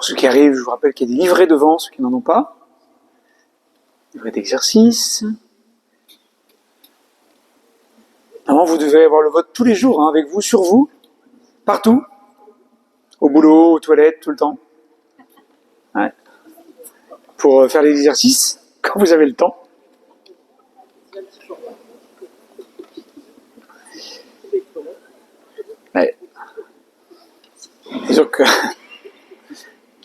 Pour ceux qui arrivent, je vous rappelle qu'il y a des livrets devant, ceux qui n'en ont pas. Livret d'exercice. Normalement, vous devez avoir le vote tous les jours, avec vous, sur vous, partout. Au boulot, aux toilettes, tout le temps. Ouais. Pour faire l'exercice, quand vous avez le temps. Ouais. C'est sûr que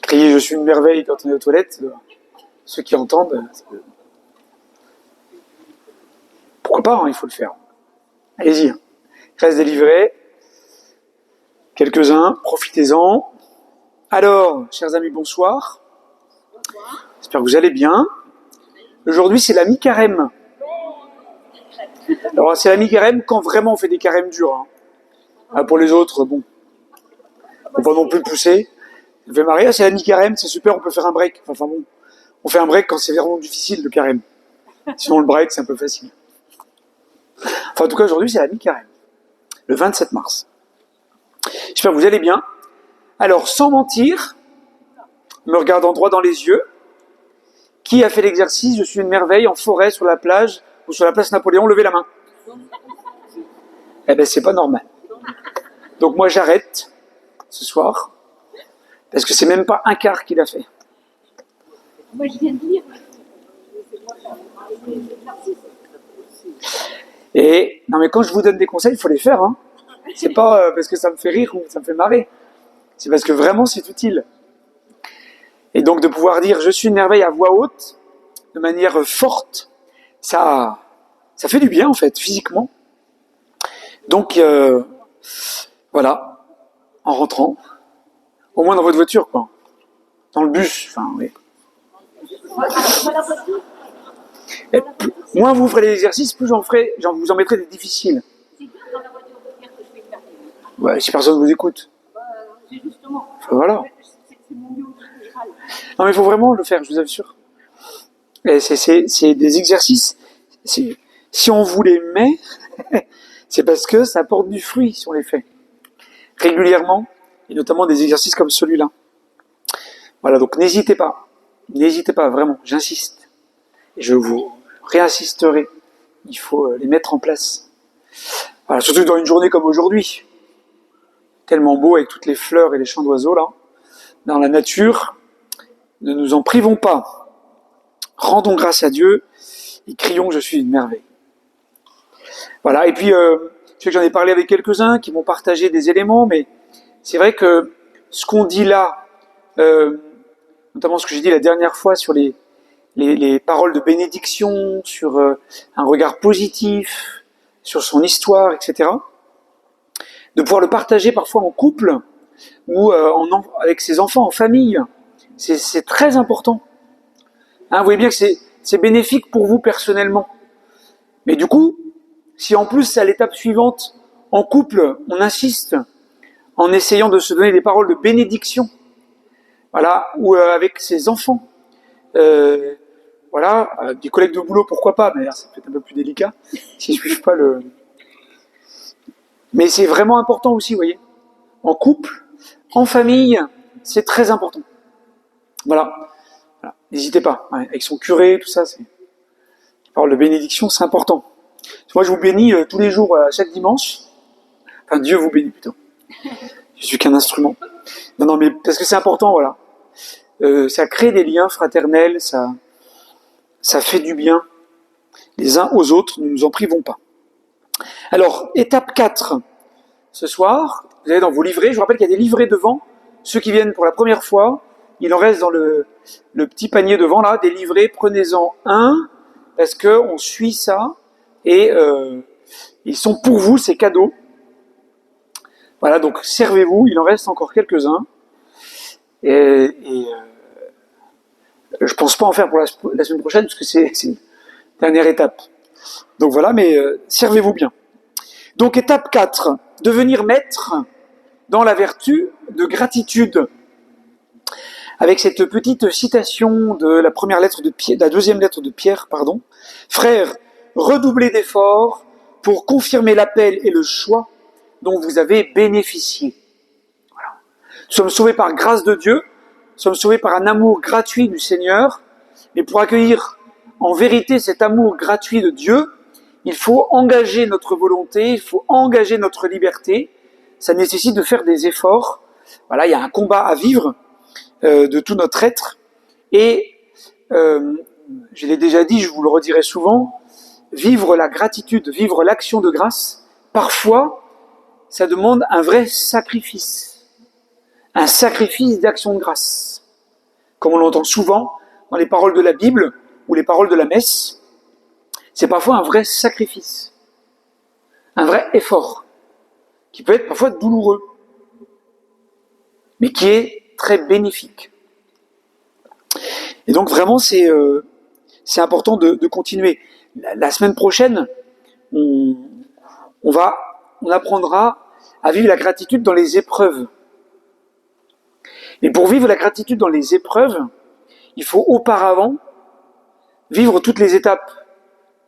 crier « je suis une merveille » quand on est aux toilettes, ceux qui entendent, pourquoi pas, hein, il faut le faire. Allez-y. Il reste des livrets. Quelques-uns, profitez-en. Alors, chers amis, bonsoir. J'espère que vous allez bien. Aujourd'hui, c'est la mi-carême. Alors, c'est la mi-carême quand vraiment on fait des carèmes durs. Hein. Ah, pour les autres, bon. On va non plus pousser. Ça fait marrer. C'est la mi-carême, c'est super, on peut faire un break. Enfin bon, on fait un break quand c'est vraiment difficile, le carême. Sinon, le break, c'est un peu facile. Enfin, en tout cas, aujourd'hui, c'est la mi-carême. Le 27 mars. J'espère que vous allez bien. Alors, sans mentir, me regardant droit dans les yeux, qui a fait l'exercice « Je suis une merveille » en forêt, sur la plage ou sur la place Napoléon, levez la main. Eh ben, c'est pas normal. Donc moi, j'arrête ce soir, parce que c'est même pas un quart qu'il a fait. Moi, je viens de dire. Et non, mais quand je vous donne des conseils, il faut les faire. Hein. C'est pas parce que ça me fait rire ou ça me fait marrer. C'est parce que vraiment, c'est utile. Et donc, de pouvoir dire « Je suis une merveille » à voix haute, de manière forte, ça fait du bien, en fait, physiquement. Donc, voilà, en rentrant, au moins dans votre voiture, quoi. Dans le bus, enfin, oui. Et moins vous ferez les exercices, plus vous en mettrez des difficiles. Ouais, si personne vous écoute. Justement. Enfin, voilà. C'est mon lieu général. Non, mais il faut vraiment le faire, je vous assure. Et c'est des exercices. Si on vous les met, c'est parce que ça porte du fruit si on les fait régulièrement, et notamment des exercices comme celui-là. Voilà, donc n'hésitez pas, vraiment, j'insiste. Et je vous réinsisterai. Il faut les mettre en place. Voilà, surtout dans une journée comme aujourd'hui. Tellement beau avec toutes les fleurs et les chants d'oiseaux là, dans la nature. Ne nous en privons pas. Rendons grâce à Dieu et crions « Je suis une merveille ». Voilà, et puis je sais que j'en ai parlé avec quelques-uns qui m'ont partagé des éléments, mais c'est vrai que ce qu'on dit là, notamment ce que j'ai dit la dernière fois sur les paroles de bénédiction, sur un regard positif, sur son histoire, etc., de pouvoir le partager parfois en couple ou avec ses enfants, en famille, c'est très important. Hein, vous voyez bien que c'est bénéfique pour vous personnellement. Mais du coup, si en plus à l'étape suivante, en couple, on insiste en essayant de se donner des paroles de bénédiction, voilà, ou avec ses enfants, voilà, des collègues de boulot, pourquoi pas, mais là, ça peut être un peu plus délicat, s'ils ne suivent pas le... Mais c'est vraiment important aussi, vous voyez, en couple, en famille, c'est très important. Voilà. N'hésitez pas, ouais, avec son curé, tout ça, c'est... Les paroles de bénédiction, c'est important. Moi, je vous bénis tous les jours, chaque dimanche. Enfin, Dieu vous bénit plutôt. Je suis qu'un instrument. Non, mais parce que c'est important, voilà. Ça crée des liens fraternels, ça fait du bien les uns aux autres, ne nous en privons pas. Alors, étape 4. Ce soir, vous allez dans vos livrets. Je vous rappelle qu'il y a des livrets devant. Ceux qui viennent pour la première fois, il en reste dans le petit panier devant, là, des livrets. Prenez-en un, parce qu'on suit ça. Et ils sont pour vous, ces cadeaux. Voilà, donc servez-vous, il en reste encore quelques-uns. Et je pense pas en faire pour la semaine prochaine, parce que c'est une dernière étape. Donc voilà, mais servez-vous bien. Donc étape 4, devenir maître dans la vertu de gratitude. Avec cette petite citation de la première lettre de Pierre, de la deuxième lettre de Pierre, pardon. Frères, redoublez d'efforts pour confirmer l'appel et le choix dont vous avez bénéficié. Voilà. Nous sommes sauvés par grâce de Dieu, sommes sauvés par un amour gratuit du Seigneur, mais pour accueillir en vérité cet amour gratuit de Dieu, il faut engager notre volonté, il faut engager notre liberté. Ça nécessite de faire des efforts. Voilà, il y a un combat à vivre de tout notre être. Et je l'ai déjà dit, je vous le redirai souvent, vivre la gratitude, vivre l'action de grâce, parfois, ça demande un vrai sacrifice. Un sacrifice d'action de grâce. Comme on l'entend souvent dans les paroles de la Bible ou les paroles de la messe, c'est parfois un vrai sacrifice. Un vrai effort. Qui peut être parfois douloureux. Mais qui est très bénéfique. Et donc vraiment, c'est important de continuer. La semaine prochaine, on apprendra à vivre la gratitude dans les épreuves. Mais pour vivre la gratitude dans les épreuves, il faut auparavant vivre toutes les étapes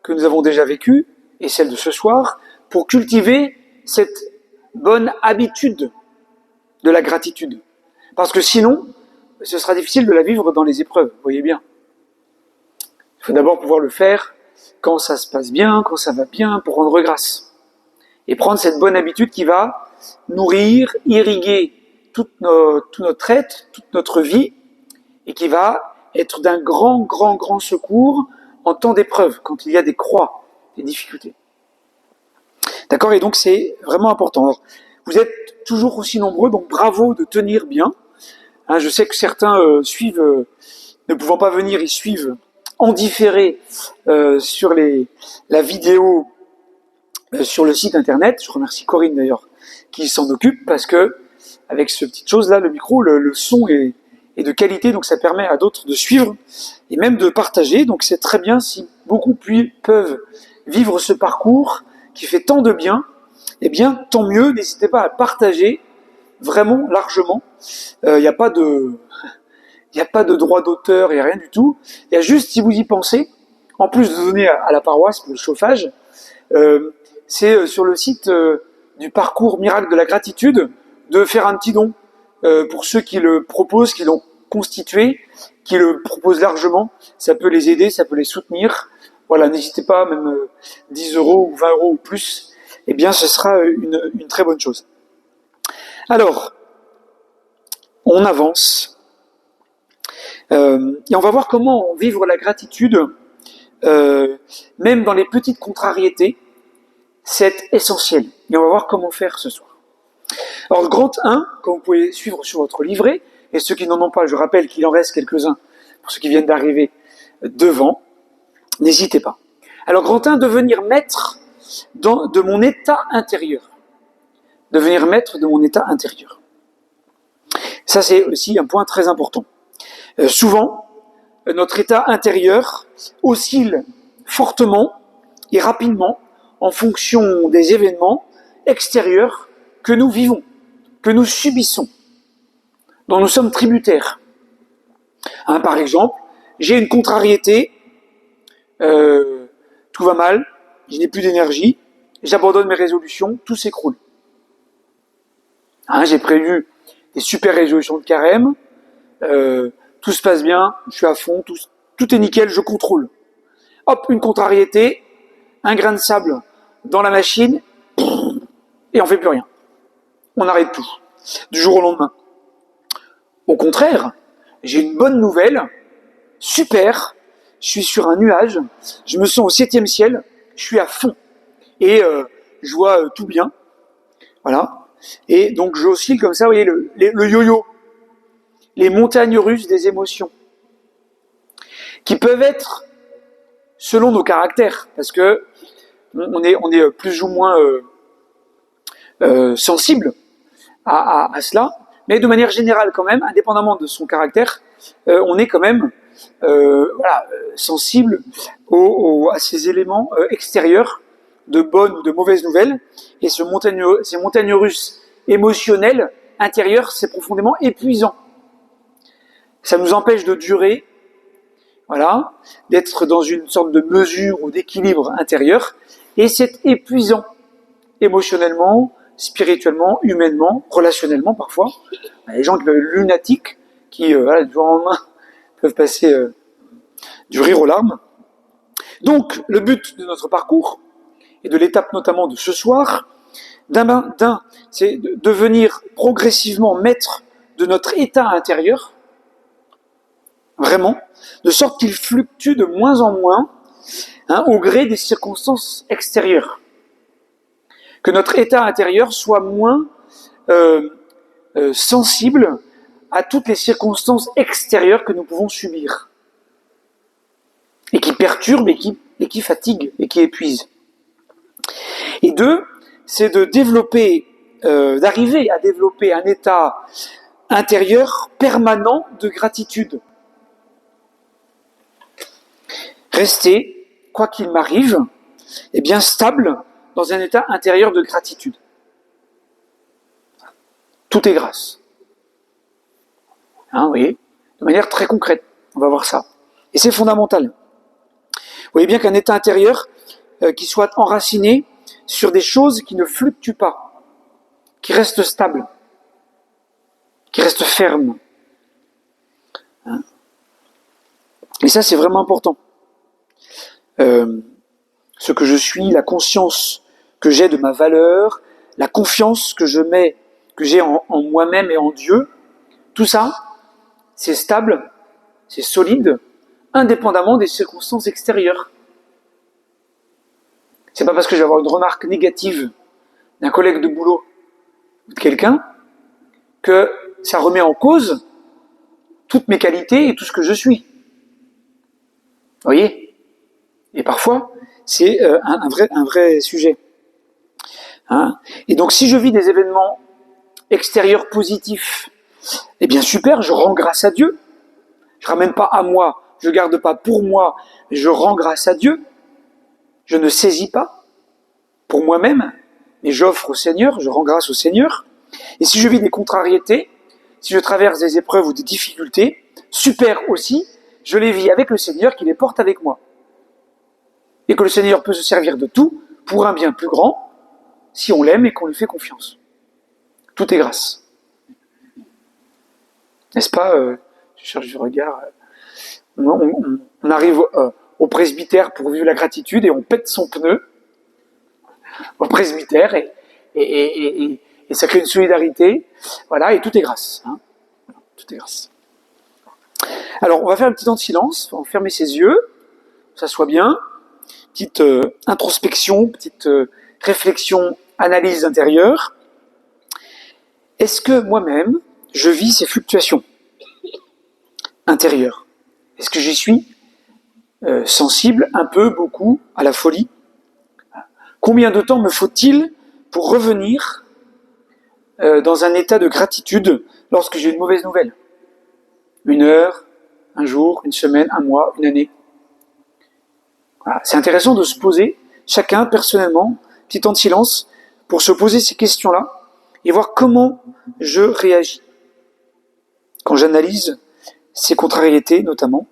que nous avons déjà vécues, et celles de ce soir, pour cultiver cette bonne habitude de la gratitude. Parce que sinon, ce sera difficile de la vivre dans les épreuves, vous voyez bien. Il faut d'abord pouvoir le faire quand ça se passe bien, quand ça va bien, pour rendre grâce. Et prendre cette bonne habitude qui va nourrir, irriguer tout notre être, toute notre vie, et qui va être d'un grand secours en temps d'épreuve, quand il y a des croix, des difficultés. D'accord? Et donc c'est vraiment important. Alors, vous êtes toujours aussi nombreux, donc bravo de tenir bien. Je sais que certains suivent, ne pouvant pas venir, ils suivent en différé sur la vidéo sur le site internet. Je remercie Corinne d'ailleurs qui s'en occupe, parce que avec ce petite chose là, le micro, le son est de qualité, donc ça permet à d'autres de suivre et même de partager. Donc c'est très bien si beaucoup peuvent vivre ce parcours qui fait tant de bien. Eh bien, tant mieux. N'hésitez pas à partager vraiment largement. Il n'y a pas de droit d'auteur, il n'y a rien du tout. Il y a juste, si vous y pensez, en plus de donner à la paroisse pour le chauffage, c'est sur le site du parcours miracle de la gratitude de faire un petit don pour ceux qui le proposent, qui l'ont constitué, qui le proposent largement. Ça peut les aider, ça peut les soutenir. Voilà, n'hésitez pas, même 10 euros ou 20 euros ou plus, eh bien ce sera une très bonne chose. Alors, on avance. Et on va voir comment vivre la gratitude, même dans les petites contrariétés. C'est essentiel. Et on va voir comment faire ce soir. Alors, grand 1, comme vous pouvez suivre sur votre livret, et ceux qui n'en ont pas, je rappelle qu'il en reste quelques-uns, pour ceux qui viennent d'arriver devant, n'hésitez pas. Alors, grand 1, devenir maître de mon état intérieur. Devenir maître de mon état intérieur. Ça, c'est aussi un point très important. Souvent, notre état intérieur oscille fortement et rapidement en fonction des événements extérieurs que nous vivons, que nous subissons, dont nous sommes tributaires. Par exemple, j'ai une contrariété, tout va mal, je n'ai plus d'énergie, j'abandonne mes résolutions, tout s'écroule. J'ai prévu des super résolutions de carême, tout se passe bien, je suis à fond, tout est nickel, je contrôle. Hop, une contrariété, un grain de sable dans la machine, et on fait plus rien. On arrête tout, du jour au lendemain. Au contraire, j'ai une bonne nouvelle, super, je suis sur un nuage, je me sens au 7e ciel, je suis à fond, et je vois tout bien, voilà, et donc j'oscille comme ça, vous voyez, le yo-yo, les montagnes russes des émotions, qui peuvent être selon nos caractères, parce que on est plus ou moins sensible à cela, mais de manière générale quand même, indépendamment de son caractère, on est quand même sensible à ces éléments extérieurs, de bonnes ou de mauvaises nouvelles, et ces montagnes russes émotionnelles intérieures, c'est profondément épuisant. Ça nous empêche de durer, voilà, d'être dans une sorte de mesure ou d'équilibre intérieur, et c'est épuisant, émotionnellement, spirituellement, humainement, relationnellement parfois. Il y a des gens qui peuvent être lunatiques, qui, voilà, du jour au lendemain, peuvent passer du rire aux larmes. Donc, le but de notre parcours, et de l'étape notamment de ce soir, c'est de devenir progressivement maître de notre état intérieur, vraiment, de sorte qu'il fluctue de moins en moins, au gré des circonstances extérieures. Que notre état intérieur soit moins sensible à toutes les circonstances extérieures que nous pouvons subir, et qui perturbent, et qui fatiguent, et qui épuisent. Et deux, c'est de développer, d'arriver à développer un état intérieur permanent de gratitude. Rester, quoi qu'il m'arrive, bien stable dans un état intérieur de gratitude. Tout est grâce. Oui, de manière très concrète, on va voir ça. Et c'est fondamental. Vous voyez bien qu'un état intérieur qui soit enraciné sur des choses qui ne fluctuent pas, qui restent stables, qui restent fermes. Et ça, c'est vraiment important. Ce que je suis, la conscience que j'ai de ma valeur, la confiance que j'ai en moi-même et en Dieu, tout ça, c'est stable, c'est solide, indépendamment des circonstances extérieures. C'est pas parce que je vais avoir une remarque négative d'un collègue de boulot ou de quelqu'un que ça remet en cause toutes mes qualités et tout ce que je suis. Vous voyez ? Et parfois, c'est un vrai sujet. Et donc, si je vis des événements extérieurs positifs, bien super, je rends grâce à Dieu. Je ramène pas à moi, je garde pas pour moi, je rends grâce à Dieu. Je ne saisis pas pour moi-même, mais j'offre au Seigneur, je rends grâce au Seigneur. Et si je vis des contrariétés, si je traverse des épreuves ou des difficultés, super aussi, je les vis avec le Seigneur qui les porte avec moi. Et que le Seigneur peut se servir de tout pour un bien plus grand, si on l'aime et qu'on lui fait confiance. Tout est grâce. N'est-ce pas je cherche du regard. On arrive au presbytère pour vivre la gratitude et on pète son pneu au presbytère et ça crée une solidarité. Voilà, et tout est grâce. Tout est grâce. Alors, on va faire un petit temps de silence, on va fermer ses yeux, ça soit bien. Petite introspection, petite réflexion, analyse intérieure. Est-ce que moi-même, je vis ces fluctuations intérieures? Est-ce que j'y suis sensible, un peu, beaucoup, à la folie? Combien de temps me faut-il pour revenir dans un état de gratitude lorsque j'ai une mauvaise nouvelle? 1 heure, un jour, une semaine, un mois, une année? Voilà. C'est intéressant de se poser, chacun personnellement, petit temps de silence, pour se poser ces questions-là et voir comment je réagis. Quand j'analyse ces contrariétés, notamment,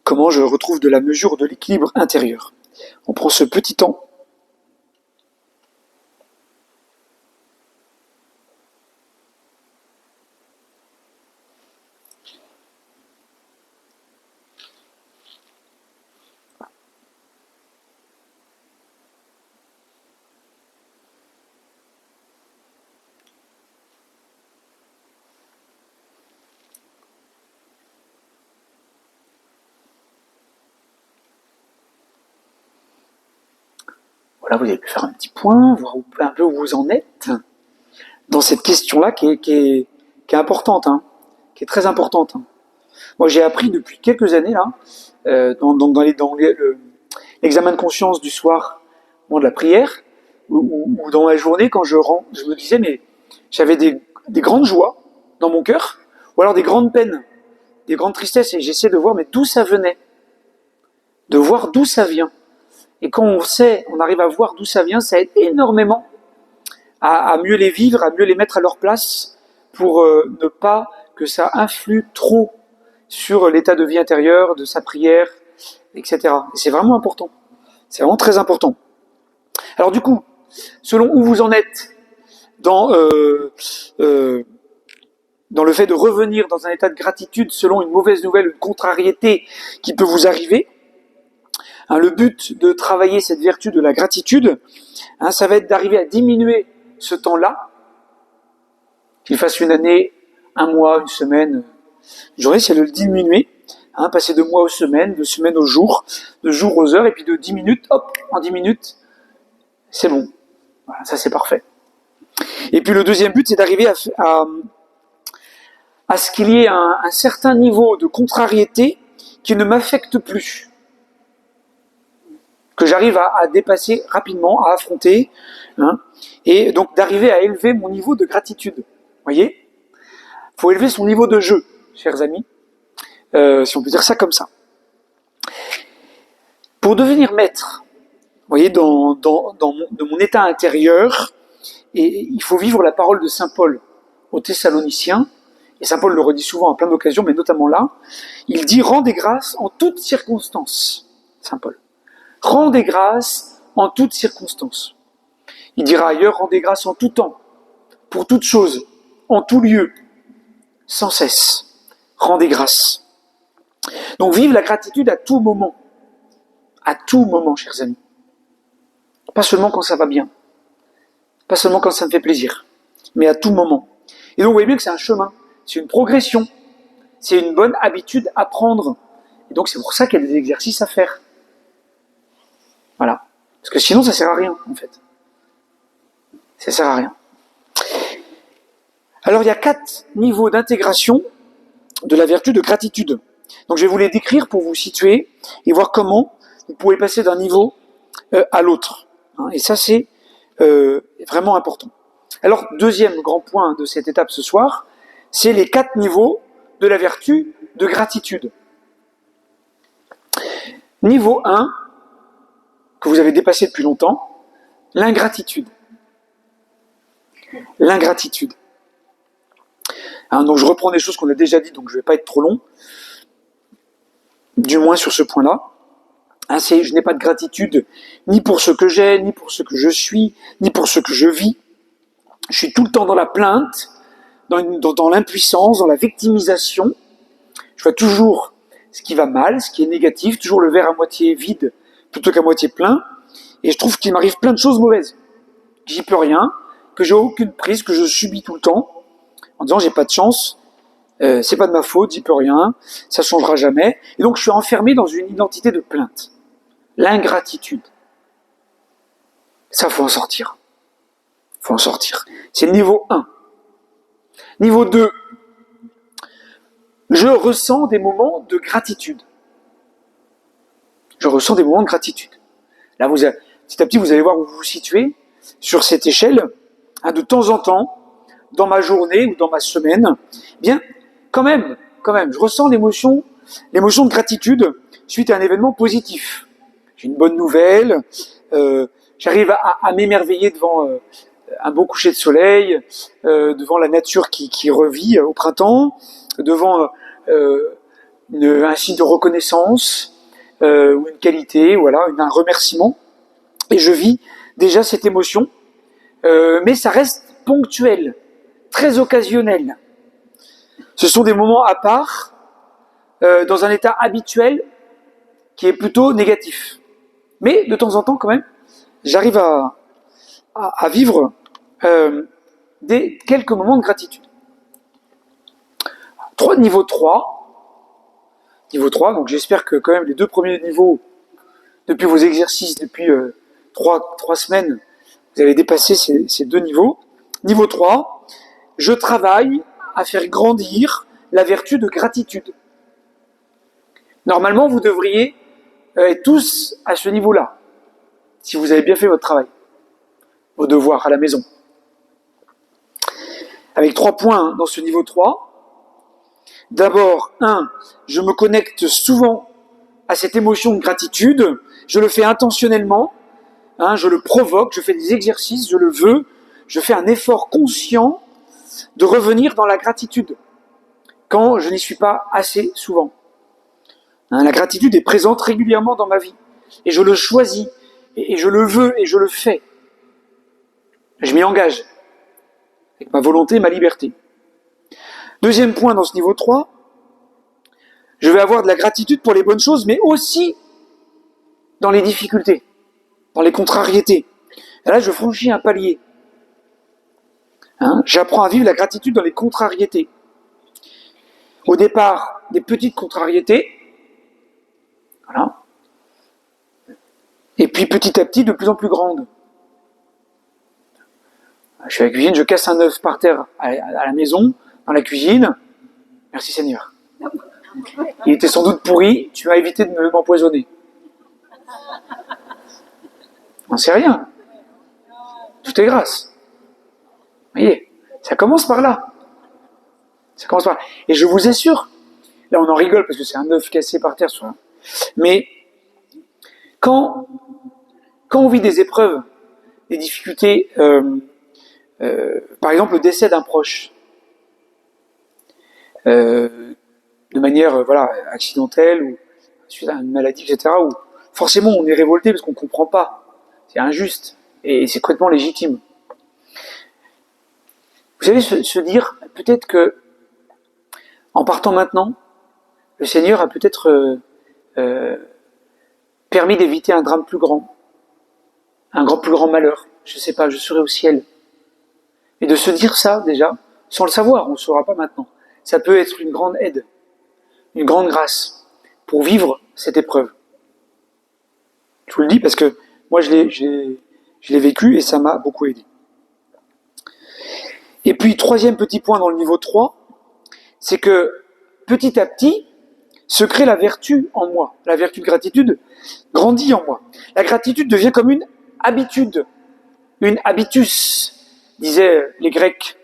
comment je retrouve de la mesure, de l'équilibre intérieur. On prend ce petit temps. Voilà, vous avez pu faire un petit point, voir un peu où vous en êtes dans cette question-là qui est importante, qui est très importante. Moi, j'ai appris depuis quelques années là, dans l'examen de conscience du soir, de la prière, ou dans la journée quand je me disais mais j'avais des grandes joies dans mon cœur, ou alors des grandes peines, des grandes tristesses, et j'essayais de voir mais d'où ça venait, de voir d'où ça vient. Et quand on arrive à voir d'où ça vient, ça aide énormément à mieux les vivre, à mieux les mettre à leur place, pour ne pas que ça influe trop sur l'état de vie intérieur, de sa prière, etc. Et c'est vraiment important. C'est vraiment très important. Alors du coup, selon où vous en êtes dans dans le fait de revenir dans un état de gratitude selon une mauvaise nouvelle, une contrariété qui peut vous arriver. Le but de travailler cette vertu de la gratitude, ça va être d'arriver à diminuer ce temps-là, qu'il fasse une année, un mois, une semaine, une journée, c'est de le diminuer, passer de mois aux semaines, de semaines aux jours, de jours aux heures, et puis de 10 minutes, hop, en 10 minutes, c'est bon. Voilà, ça c'est parfait. Et puis le deuxième but, c'est d'arriver à ce qu'il y ait un certain niveau de contrariété qui ne m'affecte plus, que j'arrive à dépasser rapidement, à affronter, et donc d'arriver à élever mon niveau de gratitude. Vous voyez ? Il faut élever son niveau de jeu, chers amis, si on peut dire ça comme ça. Pour devenir maître, vous voyez, de mon état intérieur, et il faut vivre la parole de Saint Paul aux Thessaloniciens, et Saint Paul le redit souvent à plein d'occasions, mais notamment là, il dit « Rendez grâce en toutes circonstances », Saint Paul. « Rendez grâce en toutes circonstances ». Il dira ailleurs « Rendez grâce en tout temps, pour toutes choses, en tout lieu, sans cesse. Rendez grâce. » Donc vive la gratitude à tout moment. À tout moment, chers amis. Pas seulement quand ça va bien. Pas seulement quand ça me fait plaisir. Mais à tout moment. Et donc vous voyez bien que c'est un chemin. C'est une progression. C'est une bonne habitude à prendre. Et donc c'est pour ça qu'il y a des exercices à faire. Voilà. Parce que sinon ça sert à rien, en fait. Ça sert à rien. Alors il y a 4 niveaux d'intégration de la vertu de gratitude. Donc je vais vous les décrire pour vous situer et voir comment vous pouvez passer d'un niveau à l'autre. Et ça c'est vraiment important. Alors deuxième grand point de cette étape ce soir, c'est les 4 niveaux de la vertu de gratitude. Niveau 1, que vous avez dépassé depuis longtemps, l'ingratitude. L'ingratitude. Donc je reprends des choses qu'on a déjà dit, donc je ne vais pas être trop long, du moins sur ce point-là. Je n'ai pas de gratitude ni pour ce que j'ai, ni pour ce que je suis, ni pour ce que je vis. Je suis tout le temps dans la plainte, dans l'impuissance, dans la victimisation. Je vois toujours ce qui va mal, ce qui est négatif, toujours le verre à moitié vide plutôt qu'à moitié plein. Et je trouve qu'il m'arrive plein de choses mauvaises. J'y peux rien, que j'ai aucune prise, que je subis tout le temps, en disant j'ai pas de chance, c'est pas de ma faute, j'y peux rien, ça changera jamais. Et donc je suis enfermé dans une identité de plainte. L'ingratitude. Ça, faut en sortir. Faut en sortir. C'est le niveau 1. Niveau 2. Je ressens des moments de gratitude. Je ressens des moments de gratitude. Là, petit à petit, vous allez voir où vous vous situez sur cette échelle. De temps en temps, dans ma journée ou dans ma semaine, bien, quand même, je ressens l'émotion de gratitude suite à un événement positif. J'ai une bonne nouvelle, j'arrive à m'émerveiller devant un beau coucher de soleil, devant la nature qui revit au printemps, devant un signe de reconnaissance, ou une qualité, voilà, un remerciement. Et je vis déjà cette émotion, mais ça reste ponctuel, très occasionnel. Ce sont des moments à part, dans un état habituel qui est plutôt négatif. Mais de temps en temps, quand même, j'arrive à vivre quelques moments de gratitude. Niveau 3, donc j'espère que quand même les 2 premiers niveaux, depuis vos exercices, depuis 3 semaines, vous avez dépassé ces 2 niveaux. Niveau 3, je travaille à faire grandir la vertu de gratitude. Normalement, vous devriez être tous à ce niveau-là, si vous avez bien fait votre travail, vos devoirs à la maison. Avec 3 points dans ce niveau 3. D'abord, 1, je me connecte souvent à cette émotion de gratitude, je le fais intentionnellement, je le provoque, je fais des exercices, je le veux, je fais un effort conscient de revenir dans la gratitude, quand je n'y suis pas assez souvent. La gratitude est présente régulièrement dans ma vie, et je le choisis, et je le veux, et je le fais. Je m'y engage, avec ma volonté, ma liberté. Deuxième point dans ce niveau 3, je vais avoir de la gratitude pour les bonnes choses, mais aussi dans les difficultés, dans les contrariétés. Et là, je franchis un palier. J'apprends à vivre la gratitude dans les contrariétés. Au départ, des petites contrariétés, voilà. Et puis petit à petit, de plus en plus grandes. Je suis à la cuisine, je casse un œuf par terre à la maison, dans la cuisine. Merci Seigneur. Il était sans doute pourri, tu as évité de m'empoisonner. On sait rien. Tout est grâce. Vous voyez, ça commence par là. Ça commence par là. Et je vous assure, là on en rigole parce que c'est un œuf cassé par terre. Mais quand on vit des épreuves, des difficultés, par exemple le décès d'un proche, de manière accidentelle ou suite à une maladie, etc., où forcément on est révolté parce qu'on ne comprend pas. C'est injuste et c'est complètement légitime. Vous savez, se dire peut-être que en partant maintenant, le Seigneur a peut-être permis d'éviter un drame plus grand, plus grand malheur. Je ne sais pas, je serai au ciel. Et de se dire ça déjà, sans le savoir, on ne le saura pas maintenant. Ça peut être une grande aide, une grande grâce pour vivre cette épreuve. Je vous le dis parce que moi je l'ai vécu et ça m'a beaucoup aidé. Et puis troisième petit point dans le niveau 3, c'est que petit à petit se crée la vertu en moi. La vertu de gratitude grandit en moi. La gratitude devient comme une habitude, une habitus, disaient les Grecs,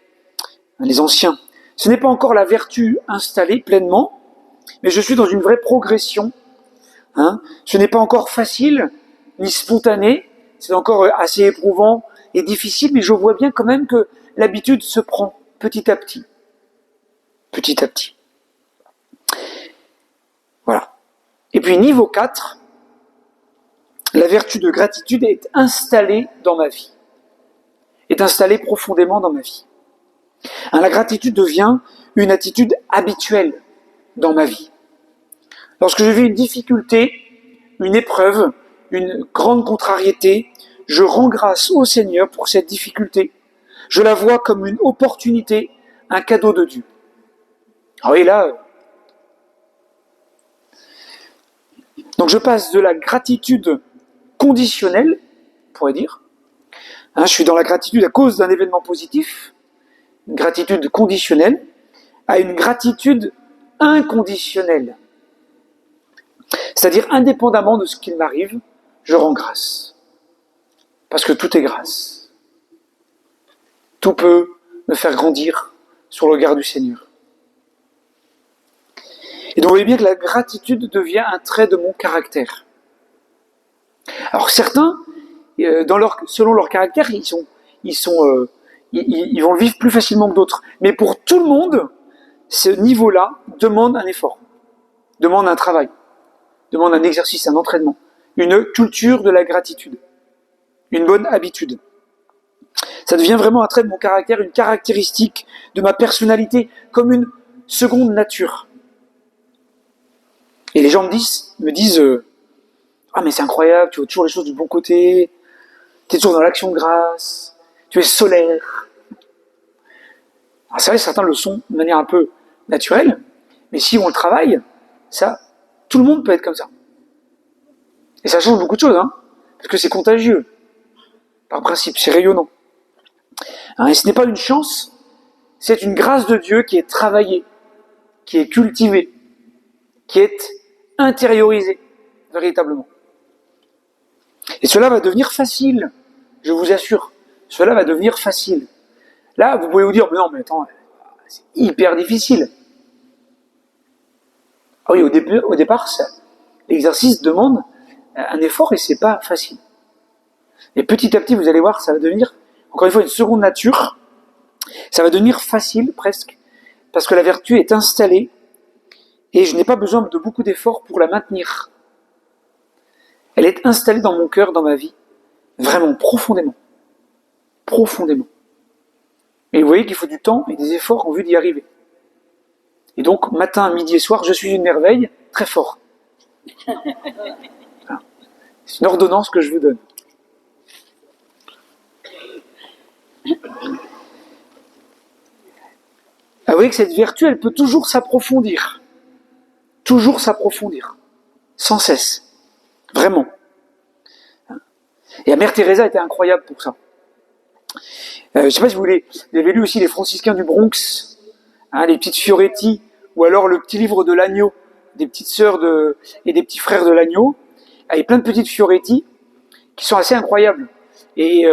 les anciens. Ce n'est pas encore la vertu installée pleinement, mais je suis dans une vraie progression. Ce n'est pas encore facile, ni spontané, c'est encore assez éprouvant et difficile, mais je vois bien quand même que l'habitude se prend petit à petit. Petit à petit. Voilà. Et puis niveau 4, la vertu de gratitude est installée dans ma vie. Est installée profondément dans ma vie. La gratitude devient une attitude habituelle dans ma vie. Lorsque je vis une difficulté, une épreuve, une grande contrariété, je rends grâce au Seigneur pour cette difficulté. Je la vois comme une opportunité, un cadeau de Dieu. Ah oui, là... Donc je passe de la gratitude conditionnelle, on pourrait dire. Je suis dans la gratitude à cause d'un événement positif, une gratitude conditionnelle, à une gratitude inconditionnelle. C'est-à-dire, indépendamment de ce qu'il m'arrive, je rends grâce. Parce que tout est grâce. Tout peut me faire grandir sur le regard du Seigneur. Et donc, vous voyez bien que la gratitude devient un trait de mon caractère. Alors, certains, selon leur caractère, ils vont le vivre plus facilement que d'autres. Mais pour tout le monde, ce niveau-là demande un effort, demande un travail, demande un exercice, un entraînement, une culture de la gratitude, une bonne habitude. Ça devient vraiment un trait de mon caractère, une caractéristique de ma personnalité, comme une seconde nature. Et les gens me disent ah mais c'est incroyable, tu vois toujours les choses du bon côté, tu es toujours dans l'action de grâce, tu es solaire. Alors c'est vrai, certains le sont de manière un peu naturelle, mais si on le travaille, ça, tout le monde peut être comme ça. Et ça change beaucoup de choses, parce que c'est contagieux. Par principe, c'est rayonnant. Et ce n'est pas une chance, c'est une grâce de Dieu qui est travaillée, qui est cultivée, qui est intériorisée, véritablement. Et cela va devenir facile, je vous assure. Cela va devenir facile. Là, vous pouvez vous dire, mais non, mais attends, c'est hyper difficile. Ah oui, au départ, l'exercice demande un effort et c'est pas facile. Et petit à petit, vous allez voir, ça va devenir, encore une fois, une seconde nature. Ça va devenir facile, presque, parce que la vertu est installée et je n'ai pas besoin de beaucoup d'efforts pour la maintenir. Elle est installée dans mon cœur, dans ma vie, vraiment profondément. Profondément. Et vous voyez qu'il faut du temps et des efforts en vue d'y arriver. Et donc, matin, midi et soir, je suis une merveille, très fort. Voilà. C'est une ordonnance que je vous donne. Vous voyez que cette vertu, elle peut toujours s'approfondir. Toujours s'approfondir. Sans cesse. Vraiment. Et la mère Teresa était incroyable pour ça. Je ne sais pas si vous avez lu aussi les franciscains du Bronx, les petites Fioretti, ou alors le petit livre de l'agneau, des petites sœurs et des petits frères de l'agneau, avec plein de petites Fioretti qui sont assez incroyables. Et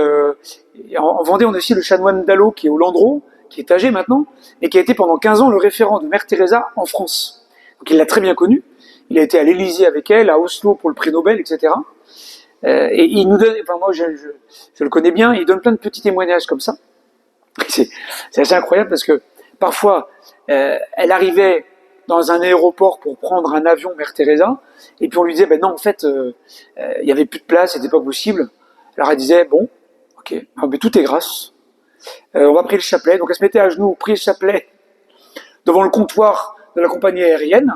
en Vendée, on a aussi le chanoine Dallot qui est au Landreau, qui est âgé maintenant, et qui a été pendant 15 ans le référent de mère Teresa en France. Donc il l'a très bien connu. Il a été à l'Élysée avec elle, à Oslo pour le prix Nobel, etc. Et il nous donne, enfin moi je le connais bien, il donne plein de petits témoignages comme ça. C'est assez incroyable parce que parfois elle arrivait dans un aéroport pour prendre un avion, mère Teresa, et puis on lui disait ben non en fait il y avait plus de place, c'était pas possible. Alors elle disait bon, ok, mais tout est grâce. On va prier le chapelet. Donc elle se mettait à genoux, prier le chapelet devant le comptoir de la compagnie aérienne,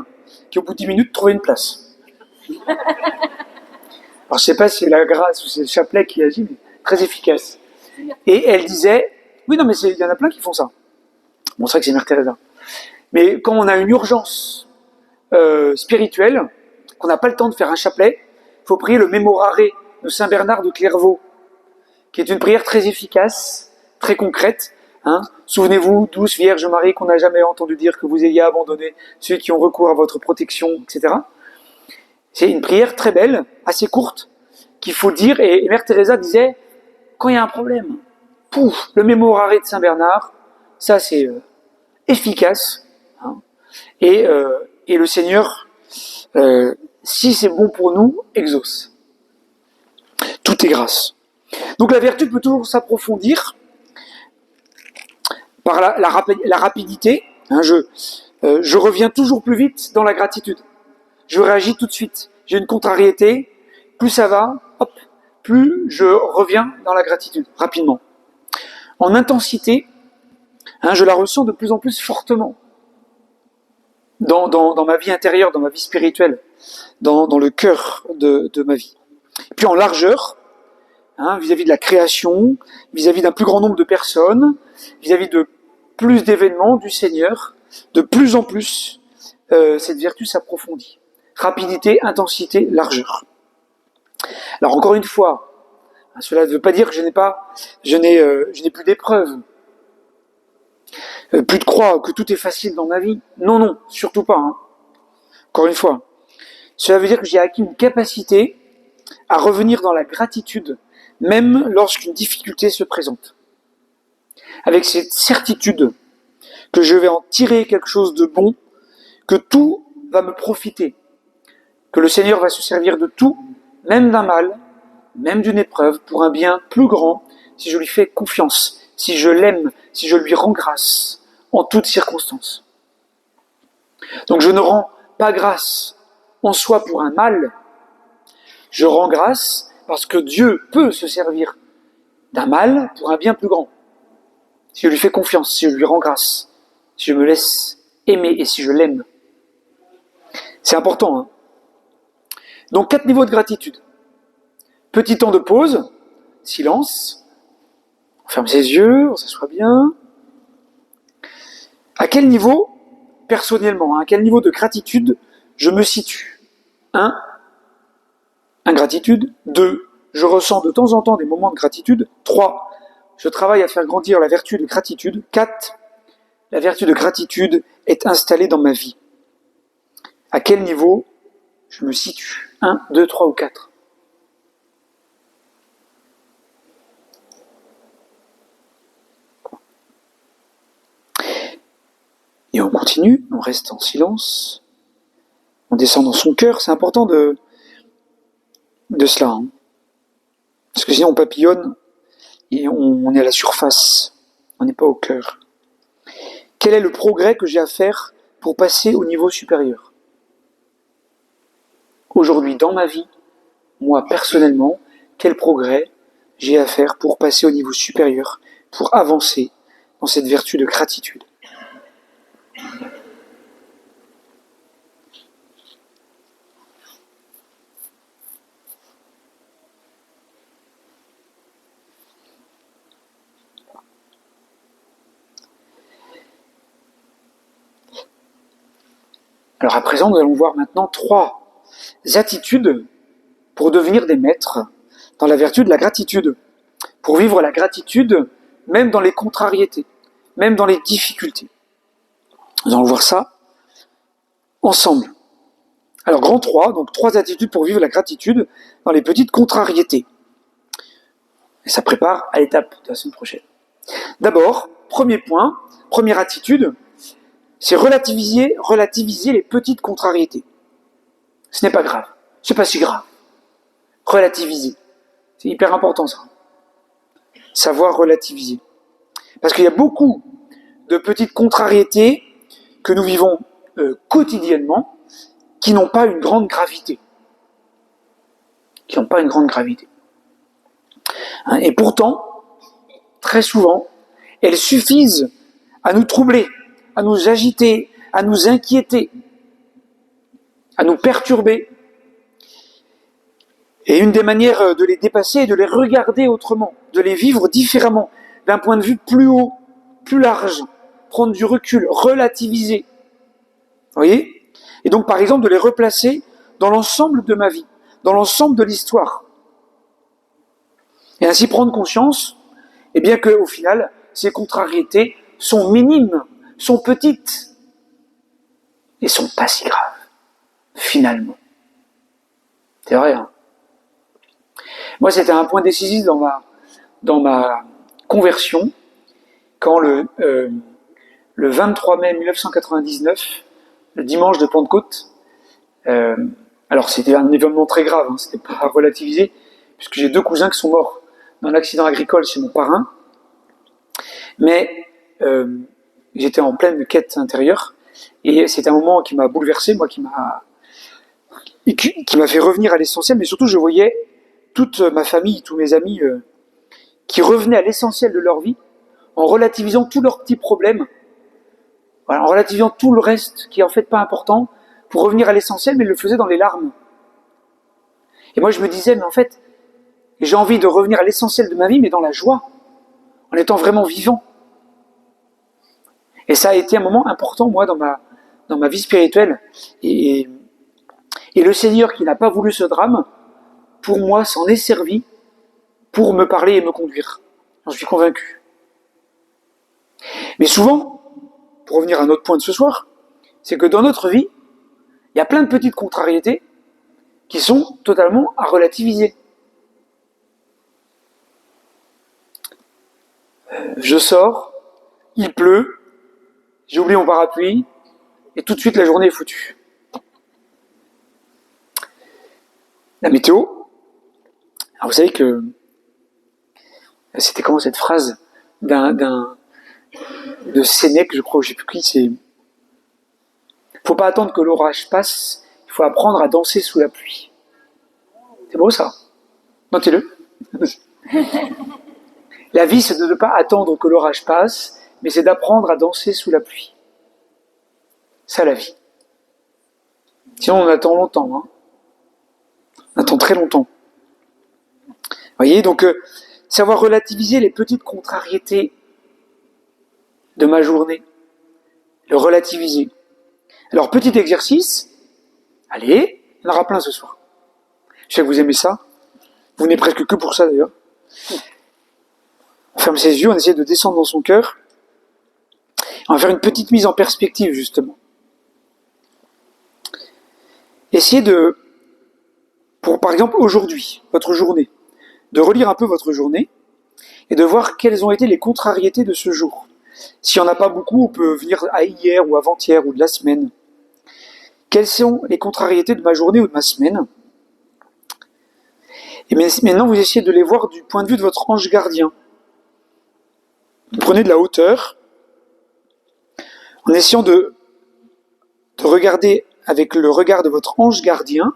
qui au bout de 10 minutes trouvait une place. Alors je sais pas si c'est la grâce ou c'est le chapelet qui agit, mais très efficace. Et elle disait, oui non mais il y en a plein qui font ça. Bon c'est vrai que c'est mère Teresa. Mais quand on a une urgence spirituelle, qu'on n'a pas le temps de faire un chapelet, il faut prier le Mémorare de Saint Bernard de Clairvaux, qui est une prière très efficace, très concrète. Souvenez-vous, douce Vierge Marie, qu'on n'a jamais entendu dire que vous ayez abandonné ceux qui ont recours à votre protection, etc. C'est une prière très belle, assez courte, qu'il faut dire, et mère Teresa disait, quand il y a un problème, pouf, le Mémorare de Saint Bernard, ça c'est efficace, et le Seigneur, si c'est bon pour nous, exauce. Tout est grâce. Donc la vertu peut toujours s'approfondir par la rapidité. Je reviens toujours plus vite dans la gratitude. Je réagis tout de suite. J'ai une contrariété, plus ça va, hop, plus je reviens dans la gratitude, rapidement. En intensité, je la ressens de plus en plus fortement dans ma vie intérieure, dans ma vie spirituelle, dans le cœur de ma vie. Et puis en largeur, vis-à-vis de la création, vis-à-vis d'un plus grand nombre de personnes, vis-à-vis de plus d'événements du Seigneur, de plus en plus, cette vertu s'approfondit. Rapidité, intensité, largeur. Alors encore une fois, cela ne veut pas dire que je n'ai plus d'épreuves, plus de croix, que tout est facile dans ma vie. Non, surtout pas. Encore une fois, cela veut dire que j'ai acquis une capacité à revenir dans la gratitude, même lorsqu'une difficulté se présente. Avec cette certitude que je vais en tirer quelque chose de bon, que tout va me profiter, que le Seigneur va se servir de tout, même d'un mal, même d'une épreuve, pour un bien plus grand, si je lui fais confiance, si je l'aime, si je lui rends grâce, en toutes circonstances. Donc je ne rends pas grâce en soi pour un mal, je rends grâce parce que Dieu peut se servir d'un mal pour un bien plus grand. Si je lui fais confiance, si je lui rends grâce, si je me laisse aimer et si je l'aime. C'est important. Donc 4 niveaux de gratitude. Petit temps de pause, silence, on ferme ses yeux, on s'assoit bien. À quel niveau, personnellement, à quel niveau de gratitude je me situe? 1. Ingratitude. 2. Je ressens de temps en temps des moments de gratitude. 3. Je travaille à faire grandir la vertu de gratitude. 4. La vertu de gratitude est installée dans ma vie. À quel niveau je me situe? 1, 2, 3 ou 4. Et on continue, on reste en silence, on descend dans son cœur. C'est important de cela. Parce que sinon on papillonne et on est à la surface, on n'est pas au cœur. Quel est le progrès que j'ai à faire pour passer au niveau supérieur? Aujourd'hui, dans ma vie, moi personnellement, quel progrès j'ai à faire pour passer au niveau supérieur, pour avancer dans cette vertu de gratitude? Alors à présent, nous allons voir maintenant 3 attitudes pour devenir des maîtres dans la vertu de la gratitude, pour vivre la gratitude même dans les contrariétés, même dans les difficultés. Nous allons voir ça ensemble. Alors grand 3, donc 3 attitudes pour vivre la gratitude dans les petites contrariétés. Et ça prépare à l'étape de la semaine prochaine. D'abord, premier point, première attitude, c'est relativiser les petites contrariétés. Ce n'est pas grave, c'est pas si grave. Relativiser, c'est hyper important ça. Savoir relativiser. Parce qu'il y a beaucoup de petites contrariétés que nous vivons quotidiennement qui n'ont pas une grande gravité. Et pourtant, très souvent, elles suffisent à nous troubler, à nous agiter, à nous inquiéter, à nous perturber. Et une des manières de les dépasser est de les regarder autrement, de les vivre différemment, d'un point de vue plus haut, plus large, prendre du recul, relativiser. Vous voyez ? Et donc, par exemple, de les replacer dans l'ensemble de ma vie, dans l'ensemble de l'histoire. Et ainsi prendre conscience, eh bien qu'au final, ces contrariétés sont minimes, sont petites, et sont pas si graves, finalement. C'est vrai, hein ? Moi, c'était un point décisif dans ma conversion, quand le 23 mai 1999, le dimanche de Pentecôte, alors c'était un événement très grave, hein, c'était pas à relativiser, puisque j'ai 2 cousins qui sont morts dans un accident agricole chez mon parrain, mais j'étais en pleine quête intérieure, et c'était un moment qui m'a bouleversé, moi, qui m'a fait revenir à l'essentiel, mais surtout je voyais toute ma famille, tous mes amis qui revenaient à l'essentiel de leur vie, en relativisant tous leurs petits problèmes, voilà, en relativisant tout le reste qui est en fait pas important, pour revenir à l'essentiel, mais ils le faisaient dans les larmes. Et moi je me disais, mais en fait, j'ai envie de revenir à l'essentiel de ma vie, mais dans la joie, en étant vraiment vivant. Et ça a été un moment important, moi, dans ma vie spirituelle. Et le Seigneur, qui n'a pas voulu ce drame, pour moi, s'en est servi pour me parler et me conduire. J'en suis convaincu. Mais souvent, pour revenir à notre point de ce soir, c'est que dans notre vie, il y a plein de petites contrariétés qui sont totalement à relativiser. Je sors, il pleut, j'ai oublié mon parapluie, et tout de suite la journée est foutue. La météo, alors vous savez que c'était comment cette phrase de Sénèque, je crois, je sais plus qui, c'est faut pas attendre que l'orage passe, il faut apprendre à danser sous la pluie. C'est beau ça. Notez-le. La vie, c'est de ne pas attendre que l'orage passe, mais c'est d'apprendre à danser sous la pluie. Ça, la vie. Sinon, on attend longtemps. Hein. On attend très longtemps. Vous voyez, donc, savoir relativiser les petites contrariétés de ma journée. Le relativiser. Alors, petit exercice. Allez, il y en aura plein ce soir. Je sais que vous aimez ça. Vous venez presque que pour ça, d'ailleurs. On ferme ses yeux, on essaie de descendre dans son cœur. On va faire une petite mise en perspective, justement. Essayez pour par exemple aujourd'hui, votre journée, de relire un peu votre journée et de voir quelles ont été les contrariétés de ce jour. S'il n'y en a pas beaucoup, on peut venir à hier ou avant-hier ou de la semaine. Quelles sont les contrariétés de ma journée ou de ma semaine? Et maintenant, vous essayez de les voir du point de vue de votre ange gardien. Vous prenez de la hauteur en essayant de regarder avec le regard de votre ange gardien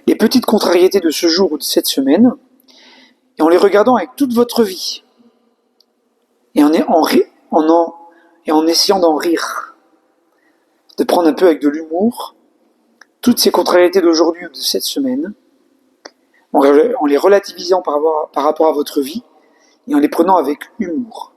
les petites contrariétés de ce jour ou de cette semaine, et en les regardant avec toute votre vie, et en essayant d'en rire, de prendre un peu avec de l'humour toutes ces contrariétés d'aujourd'hui ou de cette semaine, en les relativisant par rapport à votre vie, et en les prenant avec humour.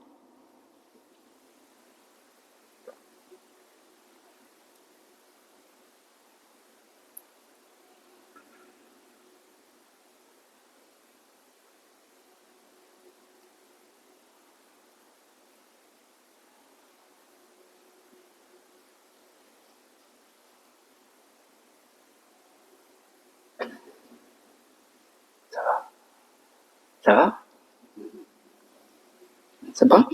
Ça va? Ça va?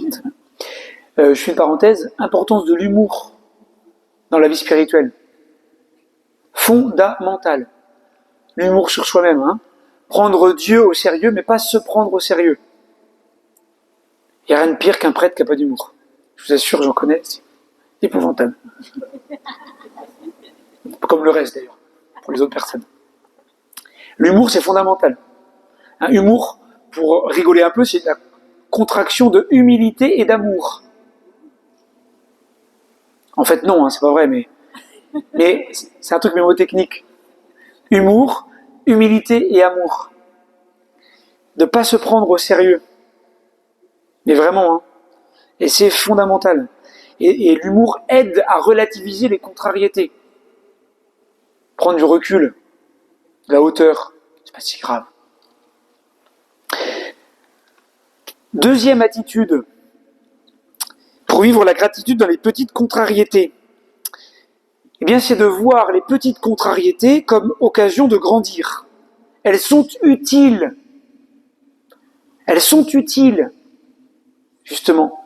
Je fais une parenthèse. Importance de l'humour dans la vie spirituelle. Fondamental. L'humour sur soi-même. Hein. Prendre Dieu au sérieux, mais pas se prendre au sérieux. Il n'y a rien de pire qu'un prêtre qui n'a pas d'humour. Je vous assure, j'en connais. C'est épouvantable. Comme le reste d'ailleurs, pour les autres personnes. L'humour, c'est fondamental. Un humour, pour rigoler un peu, c'est la contraction de humilité et d'amour. En fait, non, hein, c'est pas vrai, mais c'est un truc mémotechnique. Humour, humilité et amour. De ne pas se prendre au sérieux. Mais vraiment, hein. Et c'est fondamental. Et l'humour aide à relativiser les contrariétés. Prendre du recul, de la hauteur, c'est pas si grave. Deuxième attitude, pour vivre la gratitude dans les petites contrariétés, eh bien, c'est de voir les petites contrariétés comme occasion de grandir. Elles sont utiles. Elles sont utiles, justement.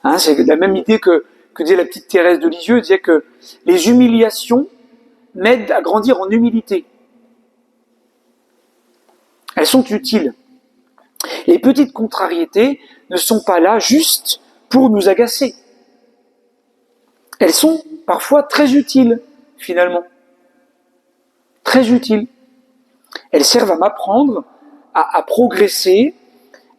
Hein, c'est la même idée que disait la petite Thérèse de Lisieux, elle disait que les humiliations m'aident à grandir en humilité. Elles sont utiles. Les petites contrariétés ne sont pas là juste pour nous agacer. Elles sont parfois très utiles, finalement. Très utiles. Elles servent à m'apprendre, à progresser,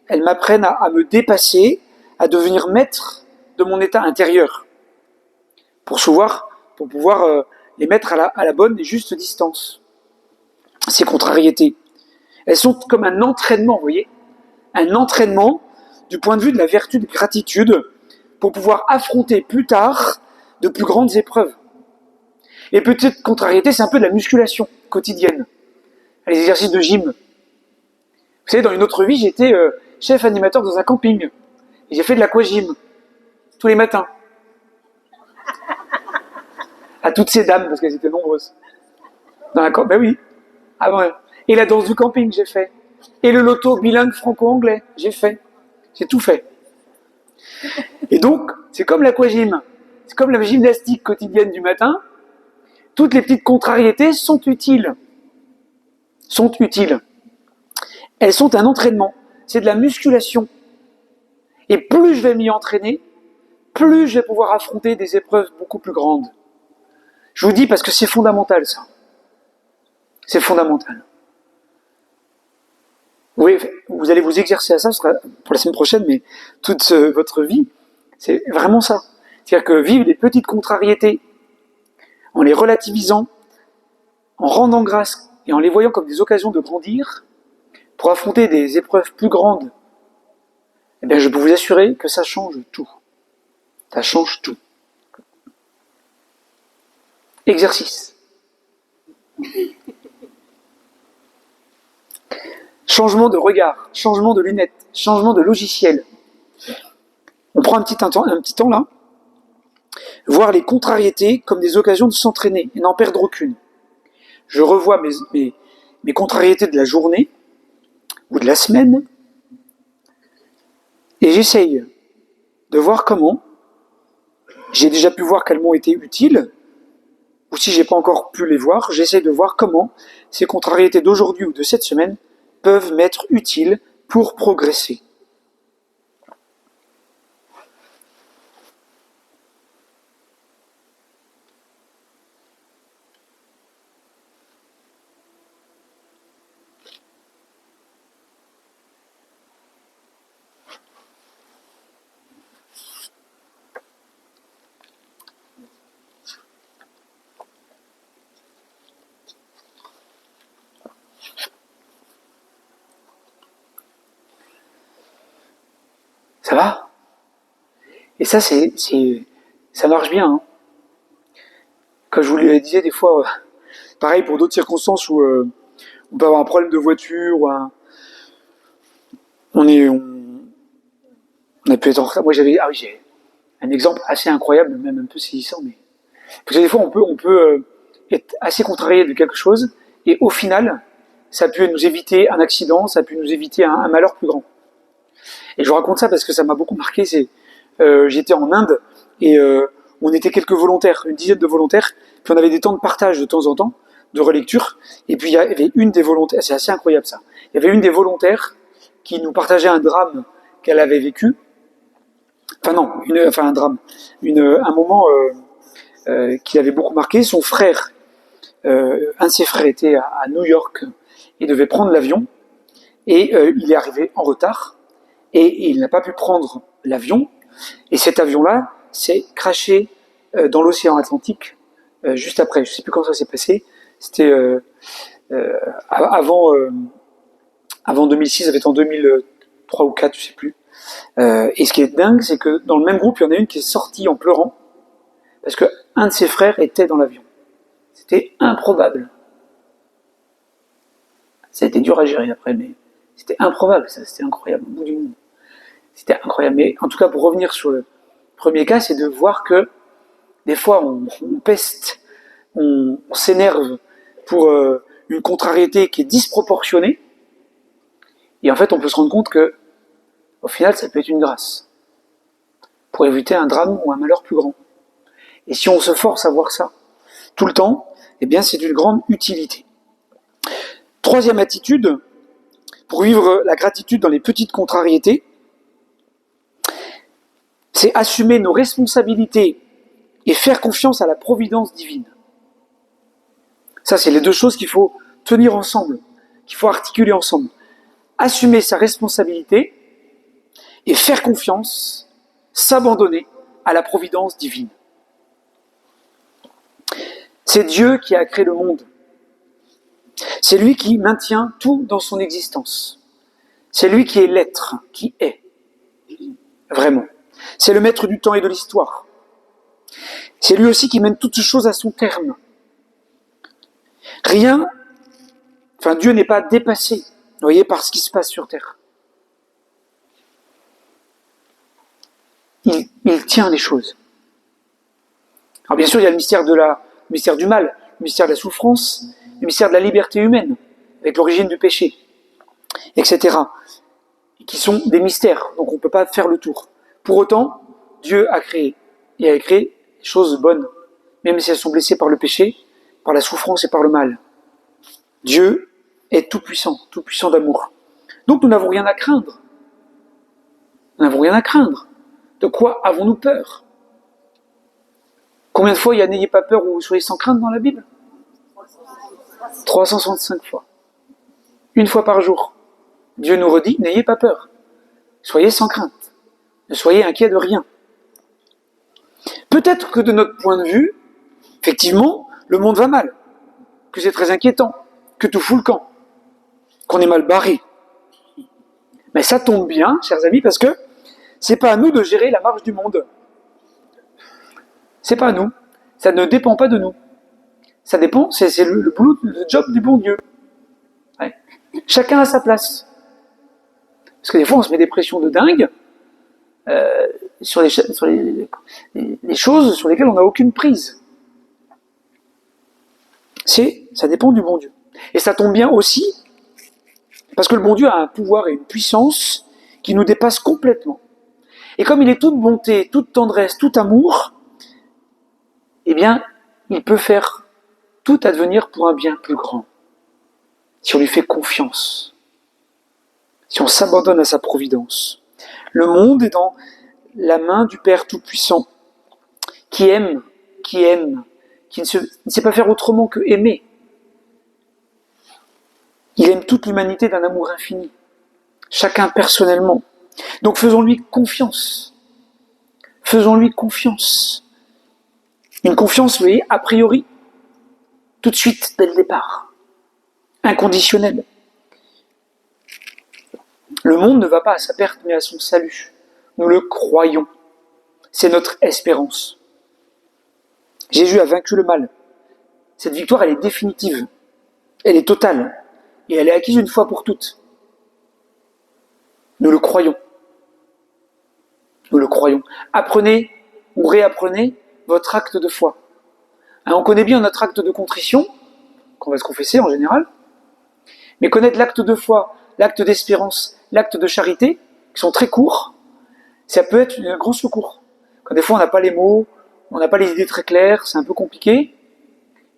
elles m'apprennent à me dépasser, à devenir maître de mon état intérieur, pour pouvoir les mettre à la bonne et juste distance. Ces contrariétés. Elles sont comme un entraînement, vous voyez, un entraînement du point de vue de la vertu de gratitude pour pouvoir affronter plus tard de plus grandes épreuves. Les petites contrariétés, c'est un peu de la musculation quotidienne, les exercices de gym. Vous savez, dans une autre vie, j'étais chef animateur dans un camping et j'ai fait de l'aquagym tous les matins. À toutes ces dames, parce qu'elles étaient nombreuses. Ben oui. Ah ouais. Et la danse du camping, j'ai fait. Et le loto bilingue franco-anglais, j'ai fait. J'ai tout fait. Et donc, c'est comme l'aquagym. C'est comme la gymnastique quotidienne du matin. Toutes les petites contrariétés sont utiles. Sont utiles. Elles sont un entraînement. C'est de la musculation. Et plus je vais m'y entraîner, plus je vais pouvoir affronter des épreuves beaucoup plus grandes. Je vous dis parce que c'est fondamental, ça. C'est fondamental. Oui, vous allez vous exercer à ça, ce sera pour la semaine prochaine, mais toute votre vie, c'est vraiment ça. C'est-à-dire que vivre les petites contrariétés, en les relativisant, en rendant grâce et en les voyant comme des occasions de grandir, pour affronter des épreuves plus grandes, eh bien, je peux vous assurer que ça change tout. Ça change tout. Exercice. Changement de regard, changement de lunettes, changement de logiciel. On prend un petit temps là, voir les contrariétés comme des occasions de s'entraîner et n'en perdre aucune. Je revois mes contrariétés de la journée ou de la semaine et j'essaye de voir comment, j'ai déjà pu voir qu'elles m'ont été utiles, ou si j'ai pas encore pu les voir, j'essaye de voir comment ces contrariétés d'aujourd'hui ou de cette semaine peuvent m'être utiles pour progresser. Ça va? Et ça, ça marche bien. Hein. Comme je vous le disais, des fois, pareil pour d'autres circonstances où on peut avoir un problème de voiture, ou on a pu être en retard. Moi, j'ai un exemple assez incroyable, même un peu saisissant, mais parce que des fois, on peut être assez contrarié de quelque chose, et au final, ça a pu nous éviter un accident, ça a pu nous éviter un malheur plus grand. Et je vous raconte ça parce que ça m'a beaucoup marqué. J'étais en Inde et on était quelques volontaires, une dizaine de volontaires, puis on avait des temps de partage de temps en temps, de relecture, et puis il y avait une des volontaires, c'est assez incroyable ça, il y avait une des volontaires qui nous partageait un drame qu'elle avait vécu, un drame, un moment qui l'avait beaucoup marqué. Son frère, un de ses frères était à New York et devait prendre l'avion, et il est arrivé en retard, et il n'a pas pu prendre l'avion, et cet avion-là s'est crashé dans l'océan Atlantique juste après. Je ne sais plus quand ça s'est passé. C'était avant 2006, ça devait être en 2003 ou 2004, je ne sais plus. Et ce qui est dingue, c'est que dans le même groupe, il y en a une qui est sortie en pleurant parce qu'un de ses frères était dans l'avion. C'était improbable. Ça a été dur à gérer après, mais c'était improbable, ça, c'était incroyable, au bout du monde. C'était incroyable. Mais en tout cas, pour revenir sur le premier cas, c'est de voir que des fois, on peste, on s'énerve pour une contrariété qui est disproportionnée, et en fait, on peut se rendre compte que, au final, ça peut être une grâce pour éviter un drame ou un malheur plus grand. Et si on se force à voir ça tout le temps, eh bien, c'est d'une grande utilité. Troisième attitude, pour vivre la gratitude dans les petites contrariétés, c'est assumer nos responsabilités et faire confiance à la providence divine. Ça, c'est les deux choses qu'il faut tenir ensemble, qu'il faut articuler ensemble. Assumer sa responsabilité et faire confiance, s'abandonner à la providence divine. C'est Dieu qui a créé le monde. C'est lui qui maintient tout dans son existence. C'est lui qui est l'être, qui est. Vraiment. C'est le maître du temps et de l'histoire. C'est lui aussi qui mène toutes choses à son terme. Dieu n'est pas dépassé, vous voyez, par ce qui se passe sur Terre. Il tient les choses. Alors bien sûr, il y a le mystère du mal, le mystère de la souffrance, le mystère de la liberté humaine, avec l'origine du péché, etc., qui sont des mystères, donc on ne peut pas faire le tour. Pour autant, Dieu a créé des choses bonnes, même si elles sont blessées par le péché, par la souffrance et par le mal. Dieu est tout puissant d'amour. Donc nous n'avons rien à craindre. Nous n'avons rien à craindre. De quoi avons-nous peur? Combien de fois il y a n'ayez pas peur ou soyez sans crainte dans la Bible? 365 fois. Une fois par jour. Dieu nous redit, n'ayez pas peur. Soyez sans crainte. Ne soyez inquiets de rien. Peut-être que de notre point de vue, effectivement, le monde va mal, que c'est très inquiétant, que tout fout le camp, qu'on est mal barré. Mais ça tombe bien, chers amis, parce que c'est pas à nous de gérer la marche du monde. C'est pas à nous. Ça ne dépend pas de nous. Ça dépend, c'est le boulot, le job du bon Dieu. Ouais. Chacun a sa place. Parce que des fois, on se met des pressions de dingue sur les choses sur lesquelles on n'a aucune prise. Ça dépend du bon Dieu. Et ça tombe bien aussi, parce que le bon Dieu a un pouvoir et une puissance qui nous dépasse complètement. Et comme il est toute bonté, toute tendresse, tout amour, eh bien, il peut faire tout advenir pour un bien plus grand. Si on lui fait confiance, si on s'abandonne à sa providence. Le monde est dans la main du Père Tout-Puissant, qui aime, qui ne sait pas faire autrement que aimer. Il aime toute l'humanité d'un amour infini, chacun personnellement. Donc faisons-lui confiance. Faisons-lui confiance. Une confiance, vous voyez, a priori, tout de suite, dès le départ. Inconditionnelle. Le monde ne va pas à sa perte, mais à son salut. Nous le croyons. C'est notre espérance. Jésus a vaincu le mal. Cette victoire, elle est définitive. Elle est totale. Et elle est acquise une fois pour toutes. Nous le croyons. Nous le croyons. Apprenez ou réapprenez votre acte de foi. On connaît bien notre acte de contrition, qu'on va se confesser en général, Mais connaître l'acte de foi, l'acte d'espérance, l'acte de charité, qui sont très courts, ça peut être un grand secours. Quand des fois on n'a pas les mots, on n'a pas les idées très claires, c'est un peu compliqué,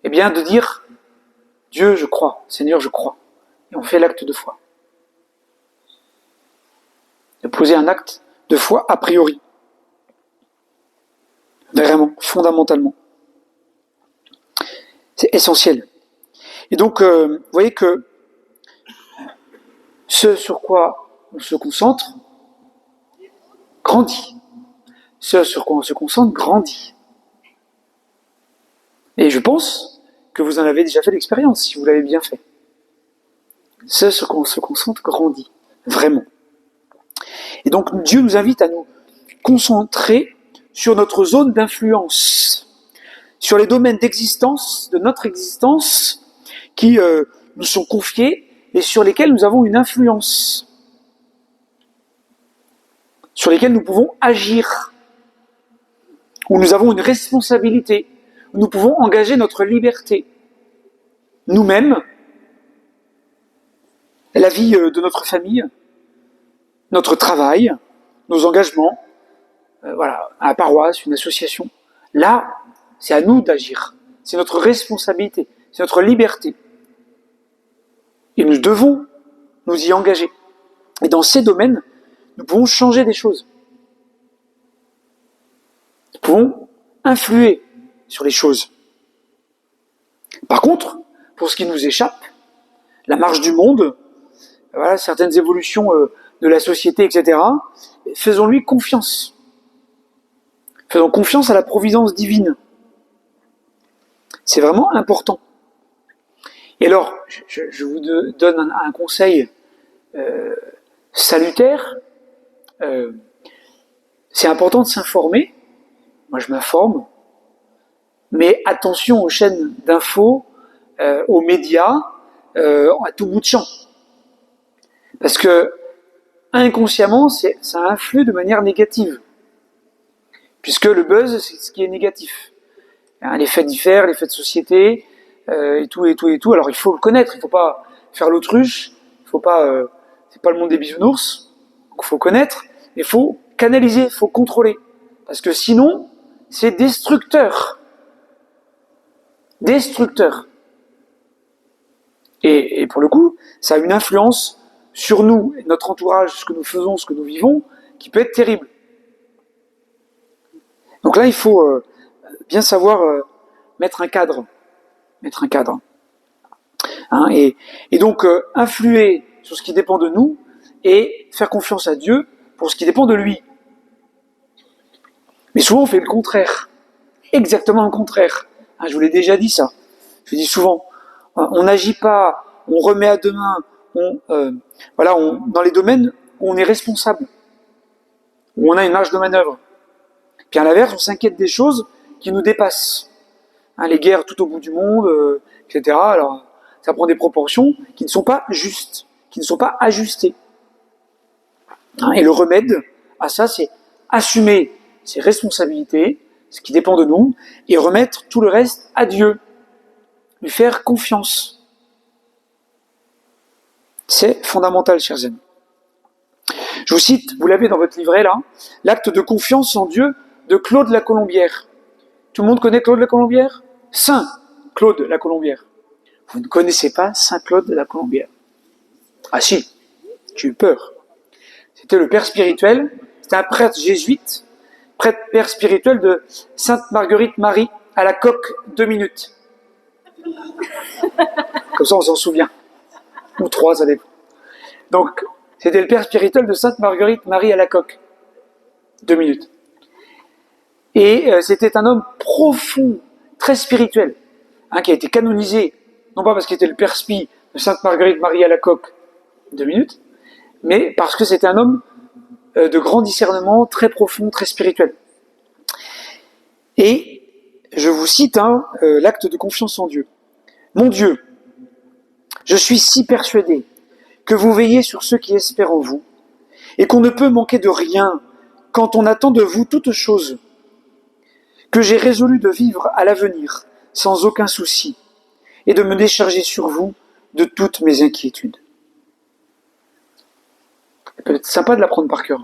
eh bien de dire « Dieu, je crois, Seigneur, je crois ». Et on fait l'acte de foi. De poser un acte de foi a priori. Vraiment, fondamentalement. C'est essentiel. Et donc, vous voyez que ce sur quoi on se concentre grandit. Ce sur quoi on se concentre grandit. Et je pense que vous en avez déjà fait l'expérience, si vous l'avez bien fait. Ce sur quoi on se concentre grandit. Vraiment. Et donc, Dieu nous invite à nous concentrer sur notre zone d'influence, sur les domaines d'existence, de notre existence, qui nous sont confiés et sur lesquels nous avons une influence, sur lesquels nous pouvons agir, où nous avons une responsabilité, où nous pouvons engager notre liberté, nous-mêmes, la vie de notre famille, notre travail, nos engagements, voilà, à la paroisse, une association. Là, c'est à nous d'agir. C'est notre responsabilité, c'est notre liberté. Et nous devons nous y engager. Et dans ces domaines, nous pouvons changer des choses. Nous pouvons influer sur les choses. Par contre, pour ce qui nous échappe, la marche du monde, voilà, certaines évolutions de la société, etc., faisons-lui confiance. Faisons confiance à la providence divine. C'est vraiment important. Et alors, je vous donne un conseil salutaire. C'est important de s'informer. Moi, je m'informe. Mais attention aux chaînes d'infos, aux médias, à tout bout de champ. Parce que, inconsciemment, ça influe de manière négative. Puisque le buzz, c'est ce qui est négatif. Les faits divers, les faits de société, et tout. Alors il faut le connaître, il ne faut pas faire l'autruche, il faut pas, c'est pas le monde des bisounours, donc il faut connaître, mais il faut canaliser, il faut contrôler. Parce que sinon, c'est destructeur. Destructeur. Et pour le coup, ça a une influence sur nous, et notre entourage, ce que nous faisons, ce que nous vivons, qui peut être terrible. Donc là, il faut bien savoir mettre un cadre. Mettre un cadre. Hein, et donc, influer sur ce qui dépend de nous et faire confiance à Dieu pour ce qui dépend de lui. Mais souvent, on fait le contraire. Exactement le contraire. Hein, je vous l'ai déjà dit ça. Je dis souvent, on n'agit pas, on remet à demain, dans les domaines où on est responsable, où on a une marge de manœuvre. Puis à l'inverse, on s'inquiète des choses qui nous dépassent. Hein, les guerres tout au bout du monde, etc. Alors, ça prend des proportions qui ne sont pas justes, qui ne sont pas ajustées. Hein, et le remède à ça, c'est assumer ses responsabilités, ce qui dépend de nous, et remettre tout le reste à Dieu. Lui faire confiance. C'est fondamental, chers amis. Je vous cite, vous l'avez dans votre livret là, l'acte de confiance en Dieu de Claude la Colombière. Tout le monde connaît Claude la Colombière ? Saint Claude la Colombière. Vous ne connaissez pas Saint Claude la Colombière ? Ah si, j'ai eu peur. C'était le père spirituel, c'était un prêtre jésuite, père spirituel de Sainte Marguerite Marie à la coque 2 minutes. Comme ça on s'en souvient. Ou 3, ça dépend. Donc, c'était le père spirituel de Sainte Marguerite Marie à la coque. 2 minutes. Et c'était un homme profond, très spirituel, hein, qui a été canonisé, non pas parce qu'il était le père spi de Sainte Marguerite Marie à la coque, 2 minutes, mais parce que c'était un homme de grand discernement, très profond, très spirituel. Et je vous cite l'acte de confiance en Dieu. Mon Dieu, je suis si persuadé que vous veillez sur ceux qui espèrent en vous, et qu'on ne peut manquer de rien quand on attend de vous toute chose, que j'ai résolu de vivre à l'avenir sans aucun souci, et de me décharger sur vous de toutes mes inquiétudes. Ça peut être sympa de l'apprendre par cœur.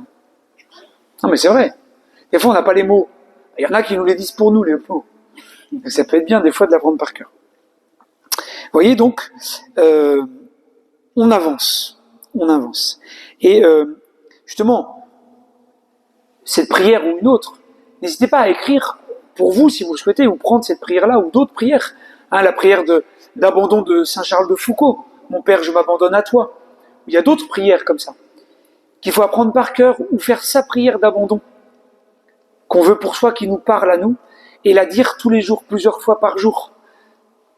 Non, mais c'est vrai. Des fois, on n'a pas les mots. Il y en a qui nous les disent pour nous, les mots. Donc, ça peut être bien, des fois, de l'apprendre par cœur. Vous voyez, donc, on avance. On avance. Et justement, cette prière ou une autre, n'hésitez pas à écrire pour vous, si vous le souhaitez, ou prendre cette prière-là ou d'autres prières. Hein, la prière d'abandon de Saint Charles de Foucault. Mon Père, je m'abandonne à toi. Il y a d'autres prières comme ça, qu'il faut apprendre par cœur ou faire sa prière d'abandon, qu'on veut pour soi, qui nous parle à nous, et la dire tous les jours, plusieurs fois par jour.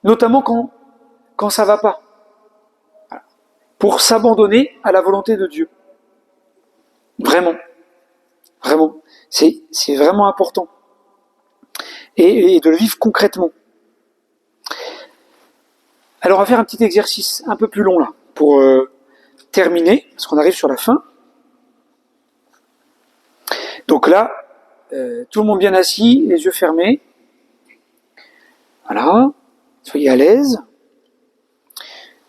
Notamment quand ça va pas. Voilà. Pour s'abandonner à la volonté de Dieu. Vraiment. Vraiment. C'est vraiment important. Et de le vivre concrètement. Alors on va faire un petit exercice un peu plus long là, pour terminer, parce qu'on arrive sur la fin. Donc là, tout le monde bien assis, les yeux fermés. Voilà, soyez à l'aise.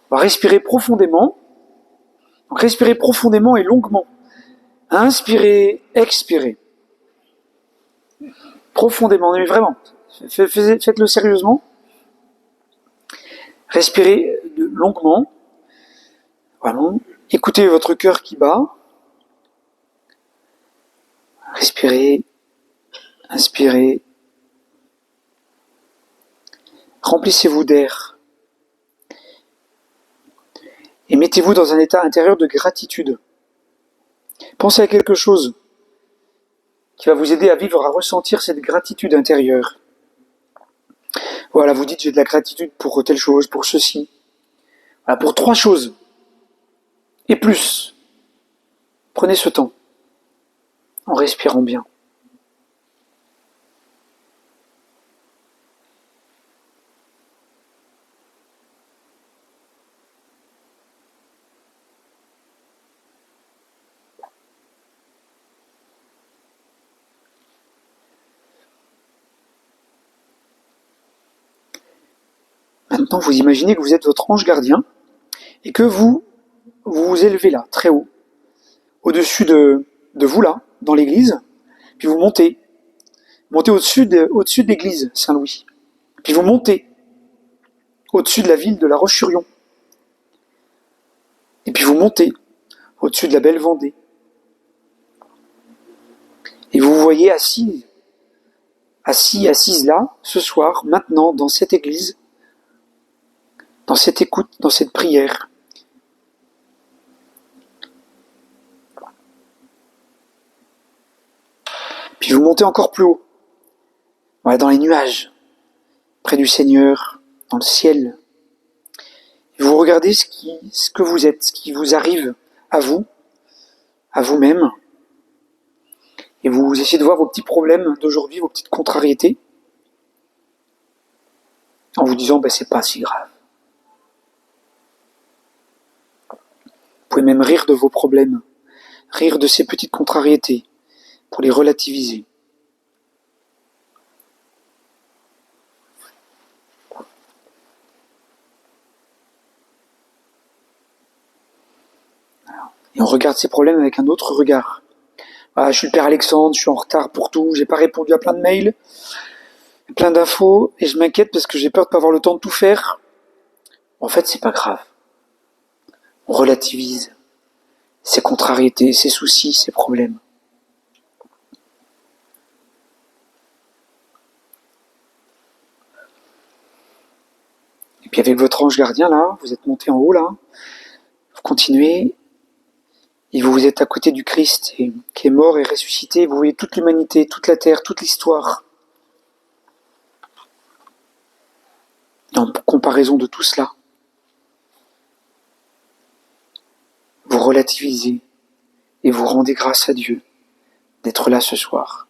On va respirer profondément. Donc respirez profondément et longuement. Inspirez, expirez. Profondément, mais vraiment. Faites-le sérieusement. Respirez longuement. Voilà. Écoutez votre cœur qui bat. Respirez, inspirez. Remplissez-vous d'air. Et mettez-vous dans un état intérieur de gratitude. Pensez à quelque chose qui va vous aider à vivre, à ressentir cette gratitude intérieure. Voilà, vous dites j'ai de la gratitude pour telle chose, pour ceci. Voilà, pour 3 choses. Et plus. Prenez ce temps. En respirant bien. Maintenant, vous imaginez que vous êtes votre ange gardien et que vous vous élevez là, très haut, au-dessus de vous là, dans l'église, puis vous montez au-dessus de l'église Saint-Louis, puis vous montez au-dessus de la ville de La Roche-sur-Yon, et puis vous montez au-dessus de la belle Vendée, et vous vous voyez assise là, ce soir, maintenant, dans cette église, dans cette écoute, dans cette prière. Puis vous montez encore plus haut, voilà, dans les nuages, près du Seigneur, dans le ciel. Et vous regardez ce que vous êtes, ce qui vous arrive à vous-même, et vous essayez de voir vos petits problèmes d'aujourd'hui, vos petites contrariétés, en vous disant c'est pas si grave. Vous pouvez même rire de vos problèmes, rire de ces petites contrariétés, pour les relativiser. Et on regarde ces problèmes avec un autre regard. Voilà, je suis le père Alexandre, je suis en retard pour tout, j'ai pas répondu à plein de mails, plein d'infos, et je m'inquiète parce que j'ai peur de pas avoir le temps de tout faire. En fait, c'est pas grave. On relativise ces contrariétés, ces soucis, ces problèmes. Et puis avec votre ange gardien là, vous êtes monté en haut là, vous continuez, et vous êtes à côté du Christ qui est mort et ressuscité, vous voyez toute l'humanité, toute la terre, toute l'histoire. Et en comparaison de tout cela, vous relativisez et vous rendez grâce à Dieu d'être là ce soir.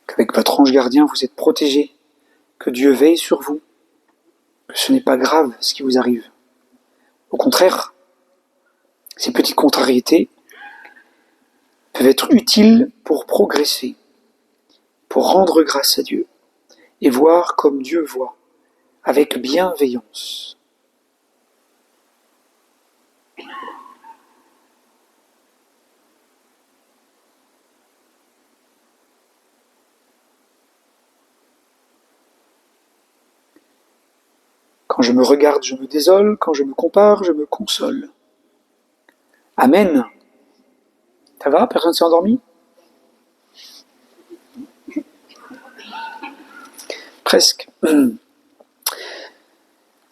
Qu'avec votre ange gardien, vous êtes protégé, que Dieu veille sur vous, que ce n'est pas grave ce qui vous arrive. Au contraire, ces petites contrariétés, peuvent être utiles pour progresser, pour rendre grâce à Dieu et voir comme Dieu voit, avec bienveillance. Quand je me regarde, je me désole, quand je me compare, je me console. Amen. Ça va? Personne ne s'est endormi? Presque.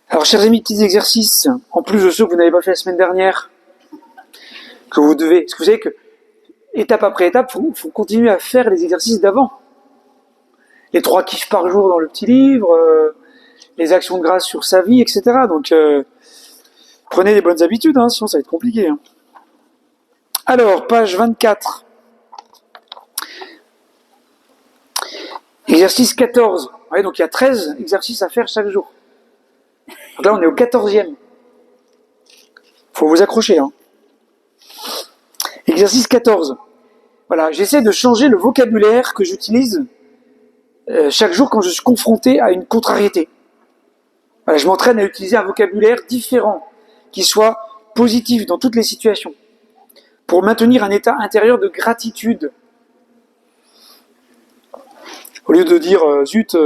Alors, chers amis, petits exercices, en plus de ceux que vous n'avez pas fait la semaine dernière, que vous devez... Parce que vous savez que, étape après étape, il faut continuer à faire les exercices d'avant. Les 3 kiffs par jour dans le petit livre, les actions de grâce sur sa vie, etc. Donc, prenez les bonnes habitudes, sinon ça va être compliqué. Alors, page 24. Exercice 14. Ouais, donc il y a 13 exercices à faire chaque jour. Donc là, on est au 14e. Faut vous accrocher. Exercice 14. Voilà, j'essaie de changer le vocabulaire que j'utilise chaque jour quand je suis confronté à une contrariété. Voilà, je m'entraîne à utiliser un vocabulaire différent, qui soit positif dans toutes les situations, pour maintenir un état intérieur de gratitude. Au lieu de dire zut,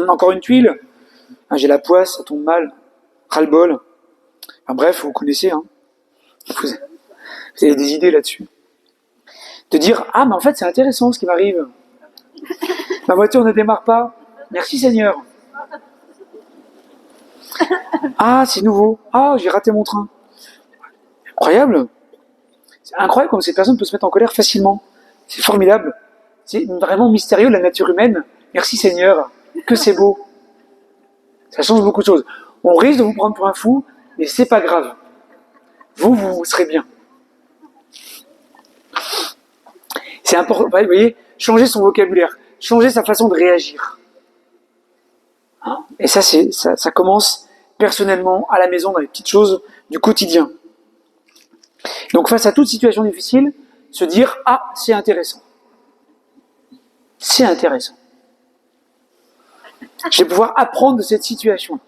encore une tuile, j'ai la poisse, ça tombe mal, ras-le-bol. Enfin, bref, vous connaissez, vous avez des idées là-dessus. De dire mais en fait c'est intéressant ce qui m'arrive. Ma voiture ne démarre pas. Merci Seigneur. C'est nouveau. J'ai raté mon train. Incroyable. C'est incroyable comme ces personnes peuvent se mettre en colère facilement. C'est formidable. C'est vraiment mystérieux la nature humaine. Merci Seigneur. Que c'est beau. Ça change beaucoup de choses. On risque de vous prendre pour un fou, mais c'est pas grave. Vous serez bien. C'est important, vous voyez, changer son vocabulaire, changer sa façon de réagir. Et ça commence personnellement, à la maison, dans les petites choses du quotidien. Donc face à toute situation difficile, se dire c'est intéressant. C'est intéressant. Je vais pouvoir apprendre de cette situation.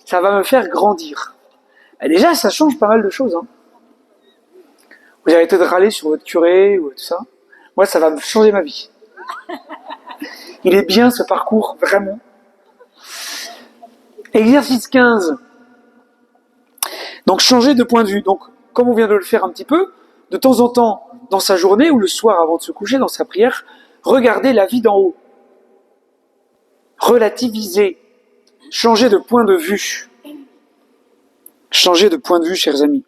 Ça va me faire grandir. Et déjà, ça change pas mal de choses. Vous arrêtez de râler sur votre curé ou tout ça. Moi, ça va me changer ma vie. Il est bien ce parcours, vraiment. Exercice 15. Donc, changer de point de vue. Donc, comme on vient de le faire un petit peu, de temps en temps, dans sa journée ou le soir avant de se coucher, dans sa prière, regardez la vie d'en haut. Relativiser. Changer de point de vue. Changer de point de vue, chers amis.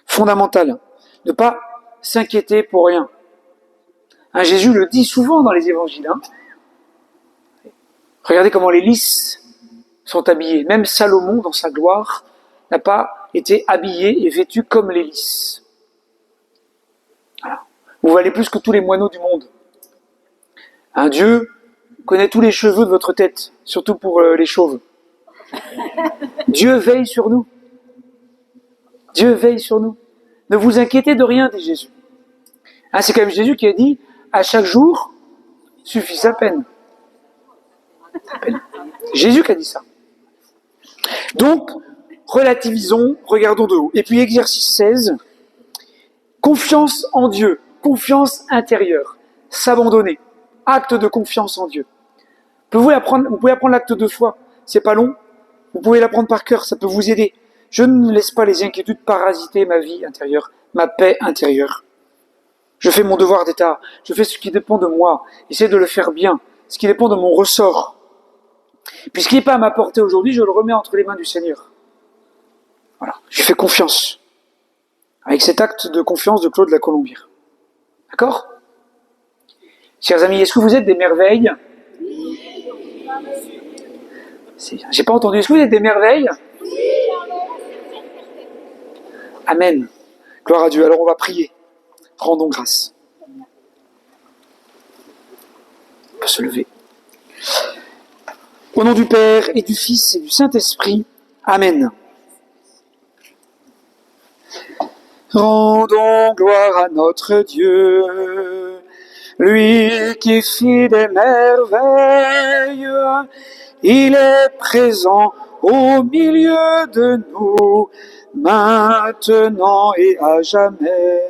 Fondamental. Ne pas s'inquiéter pour rien. Jésus le dit souvent dans les évangiles. Regardez comment les lys sont habillés. Même Salomon, dans sa gloire, n'a pas été habillé et vêtu comme les lys. Voilà. Vous valez plus que tous les moineaux du monde. Dieu connaît tous les cheveux de votre tête, surtout pour les chauves. Dieu veille sur nous. Dieu veille sur nous. Ne vous inquiétez de rien, dit Jésus. C'est quand même Jésus qui a dit à chaque jour suffit sa peine. Jésus qui a dit ça. Donc, relativisons, regardons de haut. Et puis, exercice 16, confiance en Dieu, confiance intérieure, s'abandonner, acte de confiance en Dieu. Vous pouvez apprendre l'acte de foi, c'est pas long, vous pouvez l'apprendre par cœur, ça peut vous aider. Je ne laisse pas les inquiétudes parasiter ma vie intérieure, ma paix intérieure. Je fais mon devoir d'État, je fais ce qui dépend de moi, j'essaie de le faire bien, ce qui dépend de mon ressort. Puis ce qui n'est pas à ma portée aujourd'hui, je le remets entre les mains du Seigneur. Voilà, je fais confiance. Avec cet acte de confiance de Claude la Colombière. D'accord ? Chers amis, est-ce que vous êtes des merveilles ? J'ai pas entendu. Est-ce que vous êtes des merveilles ? Amen. Gloire à Dieu. Alors on va prier. Rendons grâce. On peut se lever. Au nom du Père et du Fils et du Saint-Esprit. Amen. Rendons gloire à notre Dieu, lui qui fit des merveilles. Il est présent au milieu de nous, maintenant et à jamais.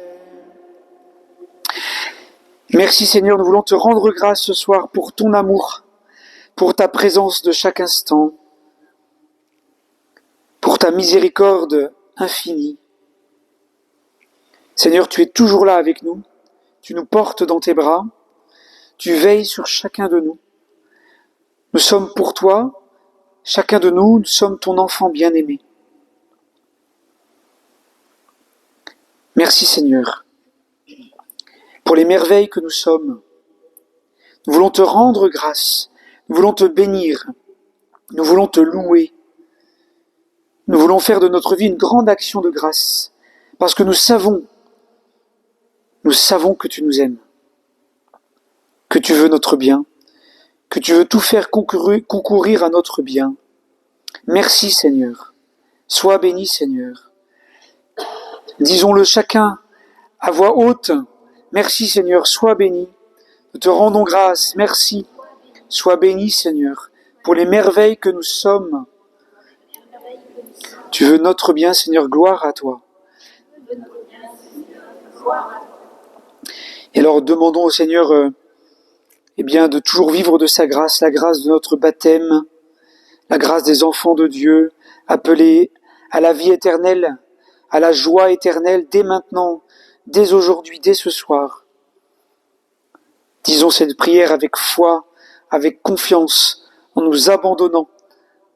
Merci Seigneur, nous voulons te rendre grâce ce soir pour ton amour, pour ta présence de chaque instant, pour ta miséricorde infinie. Seigneur, tu es toujours là avec nous, tu nous portes dans tes bras, tu veilles sur chacun de nous. Nous sommes pour toi, chacun de nous, nous sommes ton enfant bien-aimé. Merci Seigneur, pour les merveilles que nous sommes. Nous voulons te rendre grâce, nous voulons te bénir, nous voulons te louer. Nous voulons faire de notre vie une grande action de grâce, parce que nous savons que tu nous aimes, que tu veux notre bien, que tu veux tout faire concourir à notre bien. Merci Seigneur, sois béni Seigneur. Disons-le chacun à voix haute, merci Seigneur, sois béni. Nous te rendons grâce, merci, sois béni Seigneur, pour les merveilles que nous sommes. Tu veux notre bien Seigneur, gloire à toi. Et alors demandons au Seigneur de toujours vivre de sa grâce, la grâce de notre baptême, la grâce des enfants de Dieu, appelés à la vie éternelle, à la joie éternelle, dès maintenant, dès aujourd'hui, dès ce soir. Disons cette prière avec foi, avec confiance, en nous abandonnant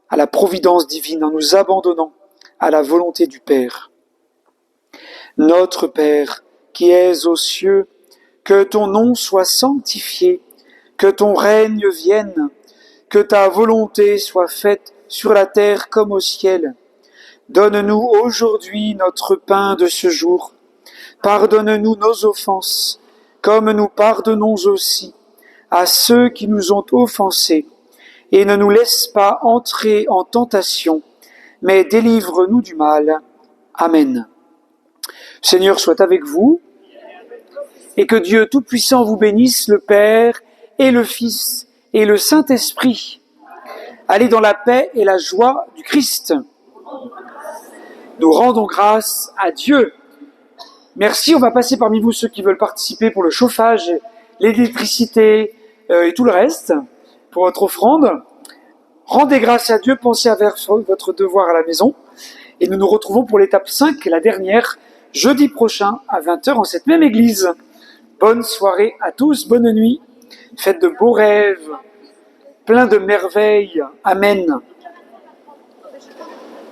à la providence divine, en nous abandonnant à la volonté du Père. Notre Père, qui es aux cieux, que ton nom soit sanctifié, que ton règne vienne, que ta volonté soit faite sur la terre comme au ciel. Donne-nous aujourd'hui notre pain de ce jour. Pardonne-nous nos offenses, comme nous pardonnons aussi à ceux qui nous ont offensés. Et ne nous laisse pas entrer en tentation, mais délivre-nous du mal. Amen. Seigneur soit avec vous, et que Dieu Tout-Puissant vous bénisse, le Père et le Fils et le Saint-Esprit. Allez dans la paix et la joie du Christ. Nous rendons grâce à Dieu. Merci, on va passer parmi vous ceux qui veulent participer pour le chauffage, l'électricité et tout le reste, pour votre offrande. Rendez grâce à Dieu, pensez à faire votre devoir à la maison. Et nous nous retrouvons pour l'étape 5, la dernière, jeudi prochain à 20h en cette même église. Bonne soirée à tous, bonne nuit, faites de beaux rêves, plein de merveilles. Amen.